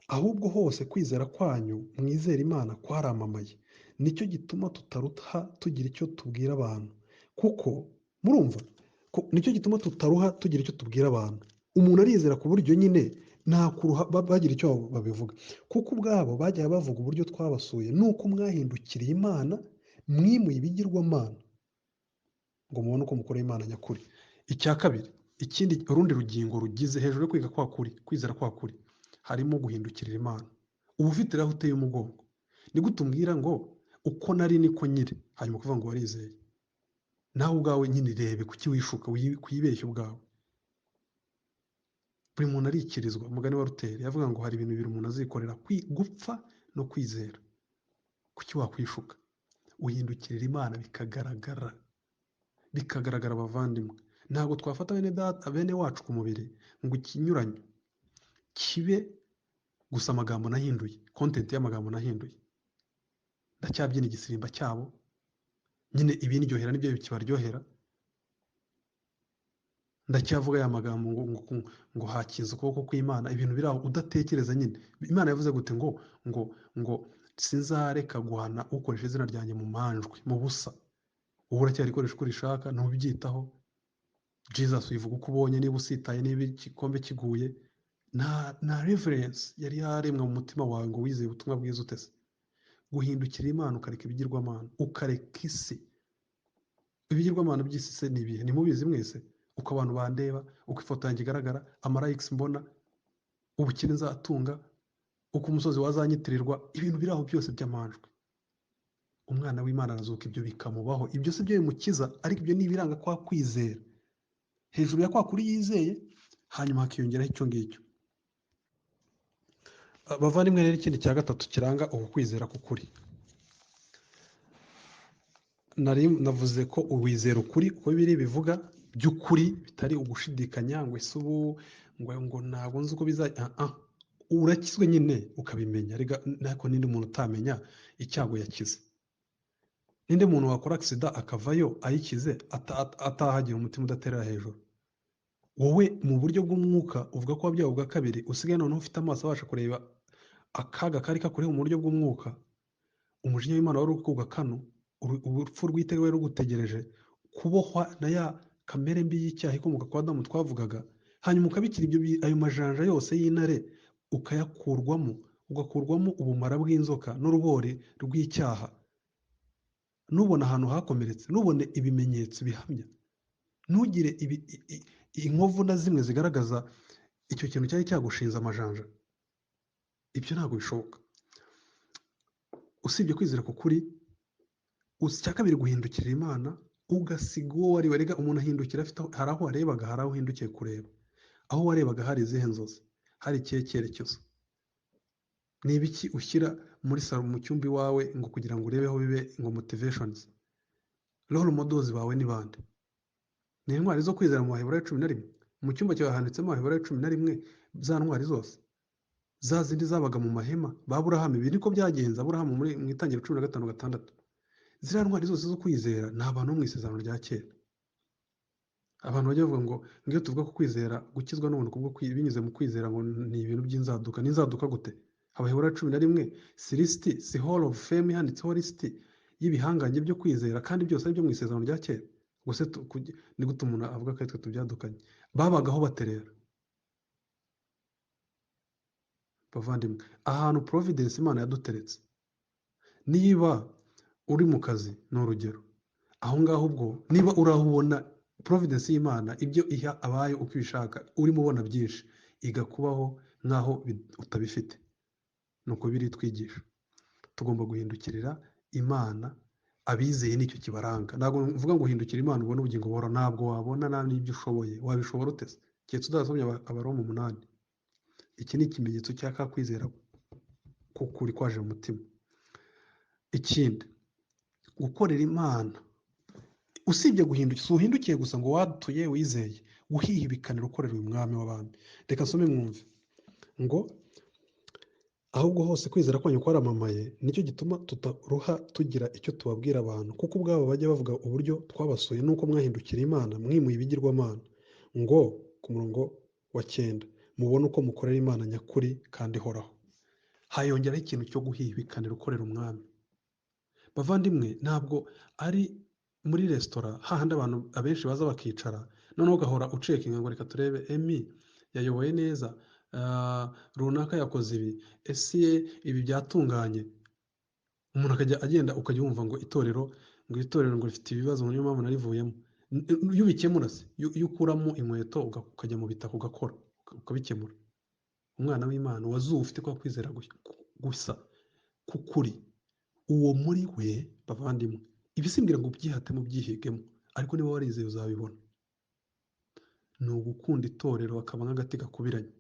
Ahubwo hose kwizera kwanyu mwizera Imana kwaramamaye, nicyo gituma tutaruha tugira icyo tubwira abantu. Kuko murumva, nicyo gituma tutaruha tugira icyo tubwira abantu. Umuntu arizera ku buryo nyine nta kuruha bagira icyo babivuga, kuko ubwabo bajya bavuga uburyo twabasuye, nuko mwahindukiriye Imana, mwimuye ibigirwamana ngo mubone uko mukorera Imana nyakuri. Icya kabiri, urundi rugingo rugize hejuru yo kwiga kwa kuri, kwizera kwa kuri, harimo guhindukirira Imana. Uba ufite aho uteye umugongo. Ni gute umbwira ngo uko nari niko nyiri, hanyuma kuvuga ngo warizeye? Nawe ubwawe nyine rebe kuki wishuka, kwibeshya ubwawe. Buri muntu arikirizwa. Umugani wa Ruteri yavuga ngo hari ibintu bibiri umuntu azikorera, gupfa no kwizera. Kuki wakwishuka? Uhindukirira Imana bikagaragara bavandimwe. Ntabwo twafata bene wacu ku mubiri ngo ikinyuranyo kibe gusa amagambo nahinduye, content y'amagambo nahinduye. Ndacyabyina igisimba cyabo, nyine ibindyohera nibyo bikibaryohera. Ndacyavuga ya magambo ngo hakiza ukuboko kw'Imana, ibintu biraho udatekereza nyine. Imana yavuze gute ngo sinzareka guhana ukoresha izina ryanjye mu manjwe, mu busa. Ubu uracyarikoresha uko urishaka, ntubyitaho. Jesus wivuga uko ubonye, niba usitaye, niba igikombe kiguye, nta reverence yari yaremwe mu mutima wawe ngo wizeye ubutumwa bwiza utese. Guhindukira Imana ukareka ibigirwamana, ukareka isi. Ibigirwamana by'isi se ni ibihe? Nimubizi mwese? Uko abantu bandeba, uko ifoto yanjye igaragara, amalikes mbona, ubukire nzatunga, uko umusozi wazanyitirirwa, ibintu biri aho byose by'amanjwe. Umwana w'Imana arazuka, ibyo bikamubaho. Ibyo si byo bimukiza, ariko ibyo ni ibiranga kwa kwizera. Hejuru ya kwa kuri yizeye, hanyuma hakiyongeraho icyo ngicyo. Bavandimwe rero, ikindi cya gatatu kiranga ubu kwizera k'ukuri, navuze ko uwizera ukuri uko biri bivuga by'ukuri, bitari ugushidikanya ngo ese ubu ngo ntabwo nzi uko bizajya. Urakizwe nyine ukabimenya. Ariko n'indi muntu utamenya icyago yakize. Ninde muntu wakora agisida akavayo ayikize atahagira umutima udaterera hejuru? Wowe mu buryo bw'umwuka uvuga ko wabyawe ubwa kabiri, usigaye noneho ufite amaso abasha kureba akaga kari kakuriho mu buryo bw'umwuka, umujinya w'Imana wari uri kuga kano, urupfu rw'iteka wari rugutegereje, kubohwa na ya kamere mbi y'icyaha ikomoka kwa Adamu twavugaga, hanyuma ukabikira ayo majanja yose y'intare ukayakurwamo, ugakurwamo ubumara bw'inzoka n'urubori rw'icyaha, nubona ahantu hakomeretse, nubone ibimenyetso bihamya, ntugire inkovu na zimwe zigaragaza icyo kintu cyari cyagushinze amajanja. Ibyo ntabwo bishoboka. Usibye kwizera k'ukuri, icya kabiri guhindukirira Imana, ugasiga uwo wari warega. Umuntu ahindukira afite hari aho warebaga, hari aho uhindukiye kureba. Aho warebaga hari izihe nzozi, hari ikihe cyerekezo? Ni ibiki ushyira muri salo mu cyumba iwawe ngo kugira ngo urebeho bibe ngo motivations? Role models bawe ni bande? Ni intwari zo kwizera mu Baheburayo 11? Mu cyumba cyawe handitsemo Baheburayo 11 za ntwari zose, za zindi zabaga mu mahema ba Aburahamu. Ibi niko byagenze Aburahamu mu Itangiriro 15:6. Ziriya ntwari zose zo kwizera ni abantu bo mu isezerano rya kera. Abantu bajya bavuga ngo iyo tuvuga ko kwizera gukizwa n'ubuntu kubwo binyuze mu kwizera ngo ni ibintu by'inzaduka. N'inzaduka gute? Abaheburayo 11 si lisiti, si hall of fame handitseho lisiti y'ibihangange byo kwizera kandi byose ari byo mu isezerano rya kera? Gusa ni gute umuntu avuga ko ari twe tubyadukanye? Babagaho baterera. Bavandimwe, ahantu providence Imana yaduteretse, niba uri mu kazi ni urugero, aho ngaho ubwo niba urahubona providence y'Imana, ibyo iha abayo uko ibishaka, urimo ubona byinshi, igakubaho nkaho utabifite. Nuko biri twigisha tugomba guhindukirira Imana. Abizeye nicyo kibaranga. Ntabwo mvuga ngo uhindukira Imana ubone ubugingo buhora. Ntabwo wabona n'ibyo ushoboye. Wabishobora utese keretse udasomye Abaroma 8. Iki ni ikimenyetso cya ka kwizera k'ukuri kwaje mu mutima. Ikindi, gukorera Imana usibye guhindukira, si uhindukiye gusa ngo watuye wizeye, guhihibikanira ukorera uyu mwami w'abami. Reka nsome mwumve ngo ahubwo hose kwizera kwanyu kwaramamaye, nicyo gituma tutaruha tugira icyo tubabwira abantu, kuko ubwabo bajya bavuga uburyo twabasuye nuko mwahindukira Imana mwimuye ibigirwamana, ngo ku murongo wa 9 mubone uko mukorera Imana nyakuri kandi ihoraho. Hayongeraho ikintu cyo guhihibikanira ukorera umwami. Bavandimwe, ntabwo ari muri resitora hahandi abantu abenshi baza bakicara noneho ugahora ucekinga ngo reka turebe Emi yayoboye neza, runaka yakoze ibi, ese ibi byatunganye. Umuntu akajya agenda ukajya wumva ngo itorero ngo rifite ibibazo niyo mpamvu narivuyemo. Iyo ubikemura se, iyo ukuramo inkweto ukajya mu bitaka ugakora ukabikemura. Umwana w'Imana wazuwe ufite kwa kwizera gusa k'ukuri, uwo muri we bavandimwe, ibisimbira ngo ubyihatemo byihigemo, ariko niba warizeye uzabibona. Ni ugukunda itorero akaba nk'agati gakubiranye,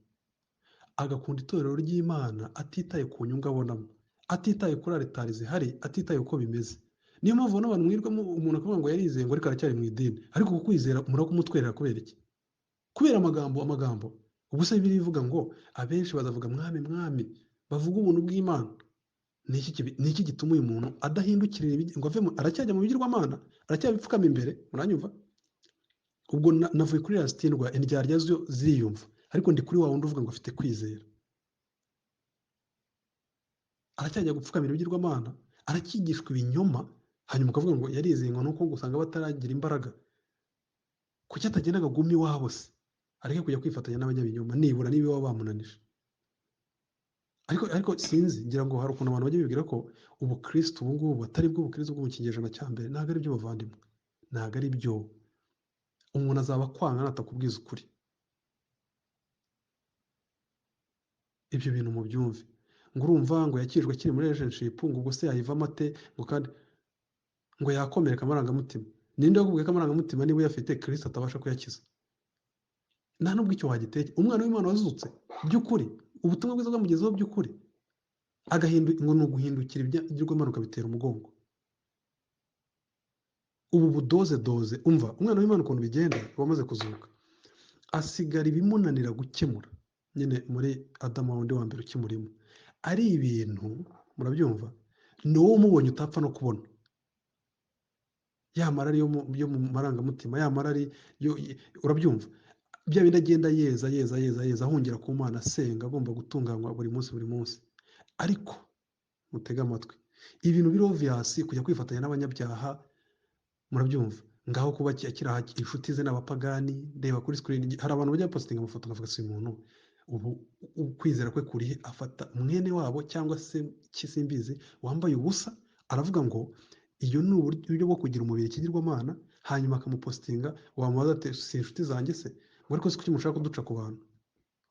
agakunda itorero ry'Imana atitaye ku nyungu abonamo, atitaye kuri aritari zihari, atitaye uko bimeze. Niyo mpamvu n'abantu mwirwamo umuntu akavuga ngo yarizeye ngo ariko aracyari mu idini, ariko kukwizera murakumutwerera kubera iki? Kubera amagambo. Ubwo se Bibiliya ivuga ngo abenshi bazavuga mwami mwami, bavuga ubuntu bw'Imana. Ni iki gituma uyu muntu adahindukirira ngo avemo? Aracyajya mu bigirwamana, aracyabipfukama imbere. Muranyumva? Ubwo navuye kuri rasitindwa indyarya zo ziriyumva, ariko ndi kuri wa wundi uvuga ngo afite kwizera. Aracyajya gupfukamira ibigirwamana, aracyigishwa ibinyoma, hanyuma ukavuga ngo yarizeye ngo nuko usanga bataragira imbaraga. Kuki atagenda agaguma iwabo se, areke kujya kwifatanya n'abanyabinyoma nibura niba baba bamunanije? Ariko sinzi, ngira ngo hari ukuntu abantu bajya bibwira ko ubukristo ubu ngubu atari bwo ubukristo bwo mu kinyejana cya mbere. Ntabwo ari byo bavandimwe, ntabwo ari byo. Umuntu azaba kwanga natakubwiza ukuri. Ibyo bintu mu byumve. Ngo urumva ngo yakijwe akiri muri relationship, ngo ubwo se yayivamo ate, ngo kandi ngo yakomereka amarangamutima. Ninde wakubwiye ko amarangamutima niba uyafite Kristo atabasha kuyakiza? Nta nubwo icyo wagiteke. Umwana w'Imana wazutse by'ukuri, ubutumwa bwiza bwamugezeho by'ukuri, ngo ni uguhindukira ibigirwamana ukabitera umugongo. Ubu budoze umva umwana w'Imana ukuntu bigenda, wamaze kuzuka asigara ibimunanira gukemura, nyine muri Adamu wundi wa mbere ukimurimo, ari ibintu murabyumva ni wowe umubonye utapfa no kubona. Ya marari yo mu marangamutima, ya marari urabyumva, bya bindi agenda yeza ahungira ku Mana, asenga, agomba gutunganywa buri munsi. Ariko mutege amatwi, ibintu biri obvious, kujya kwifatanya n'abanyabyaha, murabyumva, ngaho kuba kiraha inshuti ze n'abapagani. Reba kuri screen, hari abantu bajya postinga amafoto ngavuga si umuntu ubu ukwizera kwe kurihe, afata mwene wabo cyangwa se kisimbizi wambaye ubusa, aravuga ngo iyo ni uburyo bwo kugira umubiri ikigirwamana, hanyuma akamupostinga. Wamubaza ati si inshuti zanjye se? ngo ariko si kuki mushaka kuduca ku bantu?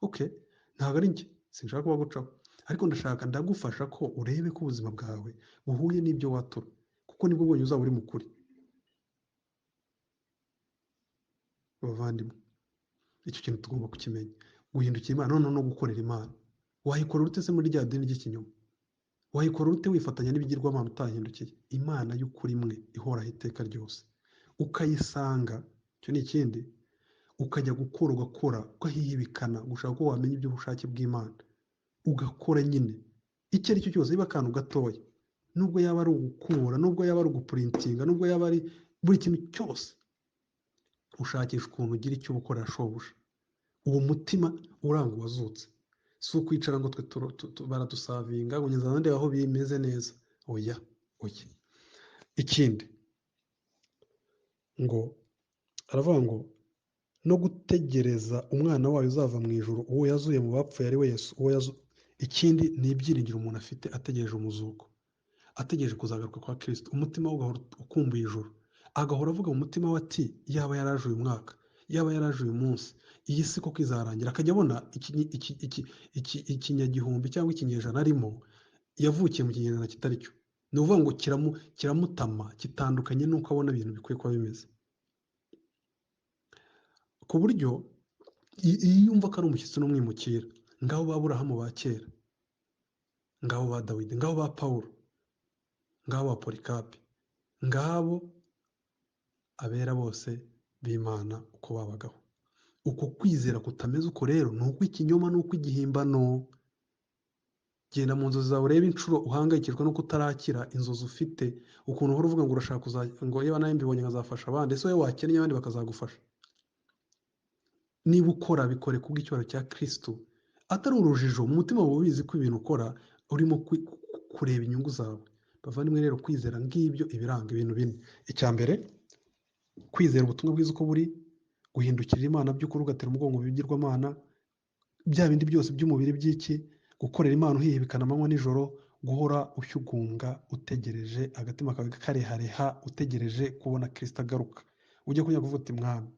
Okay, ntabwo ari njye, sinshaka kubagucaho, ariko ndagufasha ko urebe ko ubuzima bwawe buhuye n'ibyo watura, kuko nibwo bwonyine uzaba uri mukuri. Abavandimwe, icyo kintu tugomba kukimenya. Guhindukira Imana noneho no gukorera Imana, wayikora urute se muri rya dini ry'ikinyoma? Wayikora urute wifatanya n'ibigirwamana utahindukiye? Imana y'ukuri imwe ihoraho iteka ryose, ukayisanga, icyo ni ikindi. Ukajya gukora, ugakora ugahihibikana gushaka ko wamenya iby'ubushake bw'Imana, ugakora nyine icyo ari cyo cyose, niba akantu gatoya, nubwo yaba ari ugukura, nubwo yaba ari ugupurintinga, nubwo yaba ari buri kintu cyose, ushakisha ukuntu ugira icyo ubukorera shobuja. Uwo mutima uranga uwazutse, si ukwicara ngo twe baradusavinga ngo ngeze ahandi aho bimeze neza. Oya. Ikindi ngo aravuga ngo no gutegereza umwana wayo uzava mu ijuru, uwo yazuye mu bapfuye ari we Yesu. Ikindi ni ibyiringiro umuntu afite ategereje umuzuko, ategereje kuzagaruka kwa Kristo. Umutima we ugahora ukumbuye ijuru, agahora avuga mu mutima we ati yaba yaraje uyu mwaka, yaba yaraje uyu munsi, iyi si koko izarangira. Akajya abona ikinyagihumbi cyangwa ikinyejana arimo, yavukiye mu kinyejana kitari cyo. Ni ukuvuga ngo kiramutama, kitandukanye n'uko abona ibintu bikwiye kuba bimeze, ku buryo iyo yumva ko ari umushyitsi n'umwimukira. Ngabo ba Aburahamu ba kera, ngabo ba Dawidi, ngabo ba Pawulo, ngabo ba Polikapi, ngabo abera bose b'Imana uko babagaho. Uko kwizera kutameze uko rero ni ukw'ikinyoma, ni ukw'igihimbano. Genda mu nzozi zawe urebe inshuro uhangayikishwa no kutarakira inzozi ufite, ukuntu uhora uvuga ngo urashaka ngo yewe nawe mbibonye nkazafasha abandi. Ese wowe wakennye abandi bakazagufasha? Niba ukora, bikore kubw'icyubahiro cya Kristo, atari urujijo. Mu mutima wawe ubizi ko ibintu ukora urimo kureba inyungu zawe. Bavandimwe rero, kwizera ngibyo ibiranga ibintu bine. Icya mbere, kwizera ubutumwa bwiza uko buri, guhindukirira Imana by'ukuri, ugatera umugongo bigirwamana, bya bindi byose by'umubiri by'iki, gukorera Imana uhihibikana amanywa nijoro, guhora ushyugunga utegereje, agatima kawe karehareha utegereje kubona Kristo agaruka. Ujye kujya kuvuga uti Mwami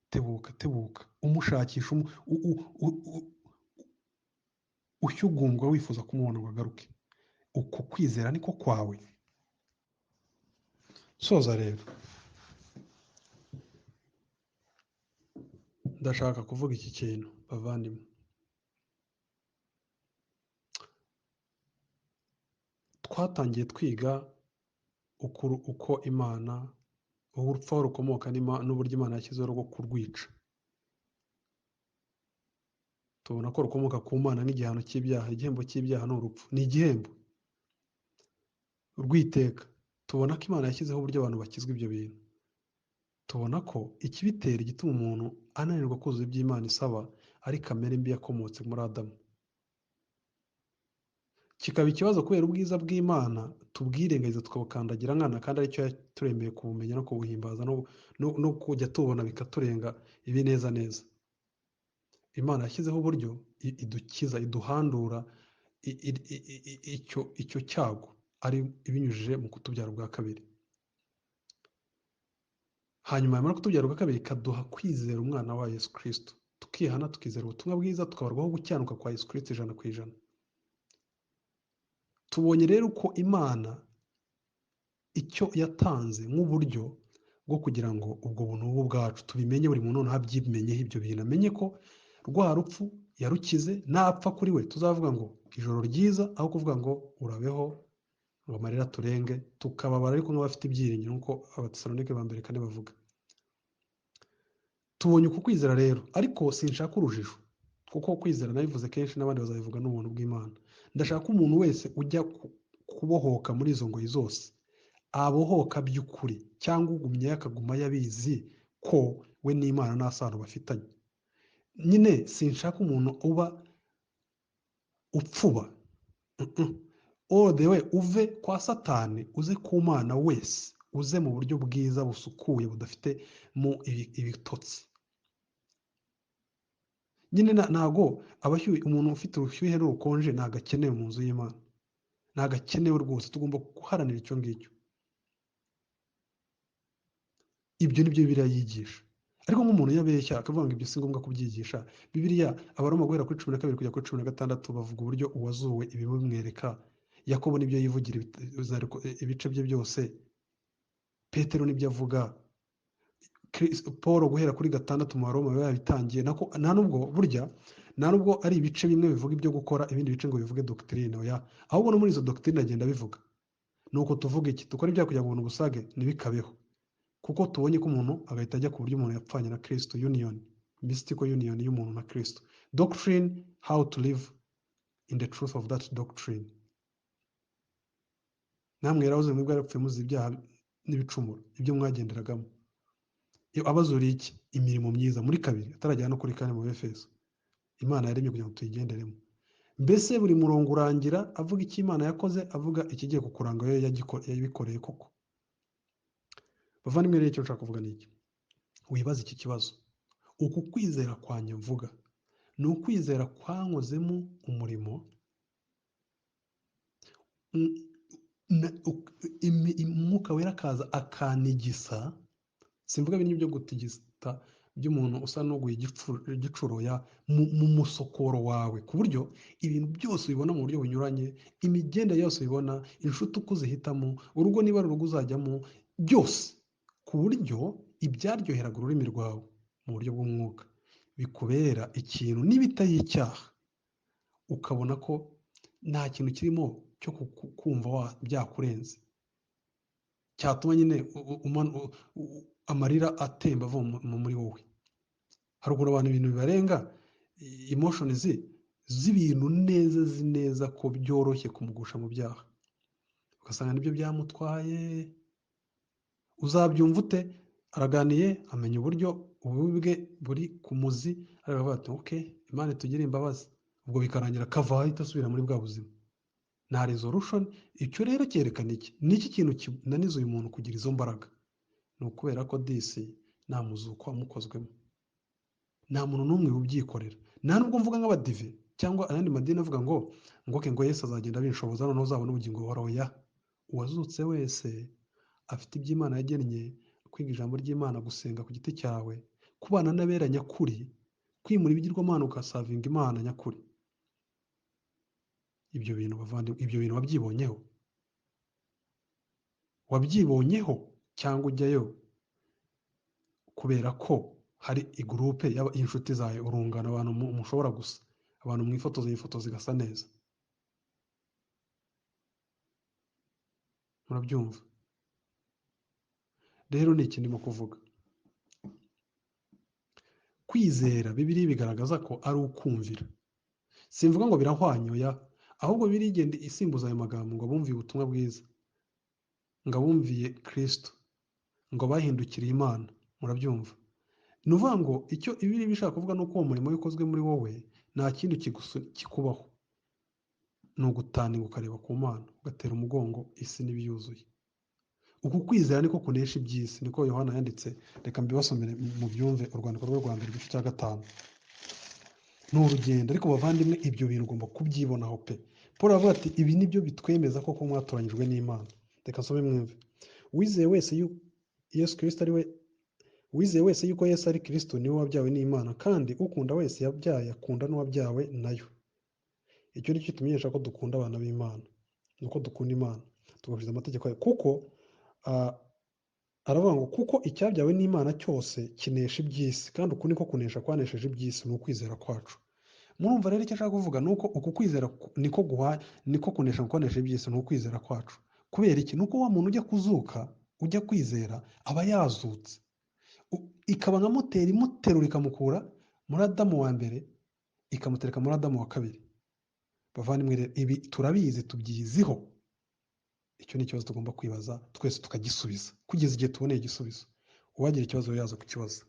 tebuka, umushakisha, ushyugungwa wifuza kumubona ngo agaruke. Uko kwizera niko kwawe. Soza rero, ndashaka kuvuga iki kintu bavandimwe. Twatangiye twiga uko Imana, urupfu aho rukomoka n'uburyo Imana yashyizeho rwo kurwica. Tubona ko rukomoka ku Mana nk'igihano cy'ibyaha. Igihembo cy'ibyaha ni urupfu, ni igihembo rw'iteka. Tubona ko Imana yashyizeho uburyo abantu bakizwa ibyo bintu. Tubona ko ikibitera, igituma umuntu ananirwa kuzuza ibyo Imana isaba, ari kamere mbi yakomotse muri Adamu. Kikaba ikibazo kubera ubwiza bw'Imana tubwirengagiza tukabukandagira nkana, kandi aricyo yaturemeye kubumenya no kubuhimbaza no kujya tubona bikaturenga ibi neza. Imana yashyizeho uburyo idukiza, iduhandura icyo cyago, ari ibinyujije mu kutubyara ubwa kabiri. Hanyuma yamara kutubyara ubwa kabiri, ikaduha kwizera umwana wa Yesu Kristo, tukihana, tukizera ubutumwa bwiza, tukabarwaho gucyanuka kwa Yesu Kristo 100%. Tubonye rero uko Imana icyo yatanze nk'uburyo bwo kugira ngo ubwo buntu bubu bwacu tubimenye. Buri muntu noneho abyimenyeho ibyo bintu, amenye ko rwa rupfu yarukize, napfa kuri we tuzavuga ngo ijoro ryiza, aho kuvuga ngo urabeho ngo amarira turenge, tukababara ariko nk'abafite ibyiringiro, nk'uko Abatesalonike ba mbere 4 bavuga. Tubonye uku kwizera rero, ariko sinshaka urujijo, kuko kwizera nabivuze kenshi n'abandi bazabivuga n'ubuntu bw'Imana. Ndashaka umuntu wese ujya kubohoka muri izo ngoyi zose, abohoka by'ukuri, cyangwa ugumye akaguma yabizi ko we n'Imana nta sano bafitanye. Nyine sinshaka umuntu uba upfuba, all the way uve kwa Satani uze ku Mana wese, uze mu buryo bwiza busukuye budafite mu ibitotsi. Nyine ntago umuntu ufite ubushyuhe n'ubukonje ntago akenewe mu nzu y'Imana, ntago akenewe rwose. Tugomba guharanira icyo ngicyo. Ibyo nibyo Bibiliya yigisha. Ariko nk'umuntu yabeshya akavuga ngo ibyo si ngombwa kubyigisha, Bibiliya Abaroma guhera kuri 12 kujya kuri 16 bavuga uburyo uwazuwe ibimwereka. Yakobo nibyo yivugira ibice bye byose, Petero nibyo avuga, Paul guhera kuri 6 mu Baroma yabitangiye. Nta nubwo ari ibice bimwe bivuga ibyo gukora, ibindi bice ngo bivuge doctrine, oya, ahubwo no muri izo doctrine agenda bivuga. Nuko tuvuga iki? Dukora ibyaha kugira ngo ubuntu busage ntibikabeho, kuko tubonye ko umuntu agahita ajya ku buryo umuntu yapfanye na Kristo, union, mystical union y'umuntu na Kristo. Doctrine, how to live in the truth of that doctrine. Namwe yaravuze mwebwe yarapfuye muzi ibyaha n'ibicumuro ibyo mwagenderagamo. Abazuriye iki? Imirimo myiza, muri 2 atarajyana no kuri 4 mu Efeso. Imana yaremye kugira ngo tuyigenderemo. Mbese buri murongo urangira avuga icyo Imana yakoze, avuga ikigiye kukuranga yo yabikoreye koko. Bavandimwe, rero icyo nshaka kuvuga ni iki. Wibaza iki kibazo. Uku kwizera kwanjye mvuga ni ukwizera kwankozemo umurimo, Umwuka Wera akaza akanigisa. Simvuga ibintu byo gutigista by'umuntu usa n'uguye igicuro mu musokoro wawe, ku buryo ibintu byose ubibona mu buryo bunyuranye, imigenda yose ubibona, inshuti uko uzihitamo, urugo niba ari urugo uzajyamo, byose ku buryo ibyaryoheraga ururimi rwawe mu buryo bw'umwuka bikubera ikintu n'ibitari icyaha, ukabona ko nta kintu kirimo cyo kumva byakurenze, cyatuma nyine amarira atemba ava muri wowe. Hari ukuntu abantu ibintu bibarenga, emotions z'ibintu neza zineza ko byoroshye kumugusha mu byaha, ugasanga nibyo byamutwaye. Uzabyumva ute? Araganiye, amenya uburyo ububi bwe buri ku muzi, aravuga ati okay, Imana itugire imbabazi. Ubwo bikarangira akava ahita asubira muri bwa buzima, nta resolution. Icyo rero cyerekana iki? Niki kintu kinaniza uyu muntu kugira izo mbaraga? Ni ukubera ko disi nta muzuko wamukozwemo, nta muntu n'umwe ubyikorera. Nta nubwo mvuga nk'abadive cyangwa ayandi madini avuga ngo Yesu azagenda abinshoboza noneho uzabona ubugingo buhoraho. Ya uwazutse wese afite ibyo Imana yagennye, kwiga ijambo ry'Imana, gusenga ku giti cyawe, kubana n'abera nyakuri, kwimura ibigirwamana ukasavinga Imana nyakuri. Ibyo bintu bavandimwe, ibyo bintu wabyibonyeho cyangwa ujyayo kubera ko hari igroupe y'inshuti zawe, urungano, abantu mushobora gusa, abantu mwifotoza ifoto zigasa neza. Murabyumva? Rero ni iki ndimo kuvuga. Kwizera, Bibiliya bigaragaza ko ari ukumvira. Simvuga ngo birahwanyoya, ahubwo Bibiliya igenda isimbuza ayo magambo ngo abumviye ubutumwa bwiza, ngo abumviye Kristo, ngo bahindukiriye Imana. Murabyumva? Ni uvuga ngo icyo Bibiliya bishaka kuvuga ni uko uwo murimo ukozwe muri wowe nta kindi kikubaho, ni ugutaninga ukareba ku Mana, ugatera umugongo isi n'ibiyuzuye. Uku kwizera niko kunesha iby'isi, niko Yohana yanditse. Reka mbibasomere mu byumve, urwandiko rwe rwa mbere, igice cya 5. Ni urugendo, ariko bavandimwe, ibyo bintu ugomba kubyibonaho pe. Paul aravuga ati ibi nibyo bitwemeza koko mwatoranyijwe n'Imana. Reka nsome mwumve. Wizeye wese yuko Yesu ari Kristo niwe wabyawe n'Imana, kandi ukunda wese yabyaye akunda n'uwabyawe nayo. Icyo ni cyo tumenyesha ko dukunda abana b'Imana, nuko dukunda Imana tugakurikiza amategeko yayo. Kuko aravuga ngo kuko icyabyawe n'Imana cyose kinesha iby'isi, kandi uku niko kunesha kwanesheje iby'isi, ni ukwizera kwacu. Murumva rero icyo ashaka kuvuga ni uko uku kwizera niko kunesha kwanesheje iby'isi, ni ukwizera kwacu. Kubera iki? Nuko wa muntu ujya kuzuka, ujya kwizera, aba yazutse, ikaba nka moteri imuterura ikamukura muri Adamu wa mbere ikamutereka muri Adamu wa kabiri. Bavandimwe, ibi turabizi, tubyiziho. icyo ni ikibazo tugomba kwibaza twese tukagisubiza kugeza igihe tuboneye igisubizo. Uwagira ikibazo yaza kukibaza.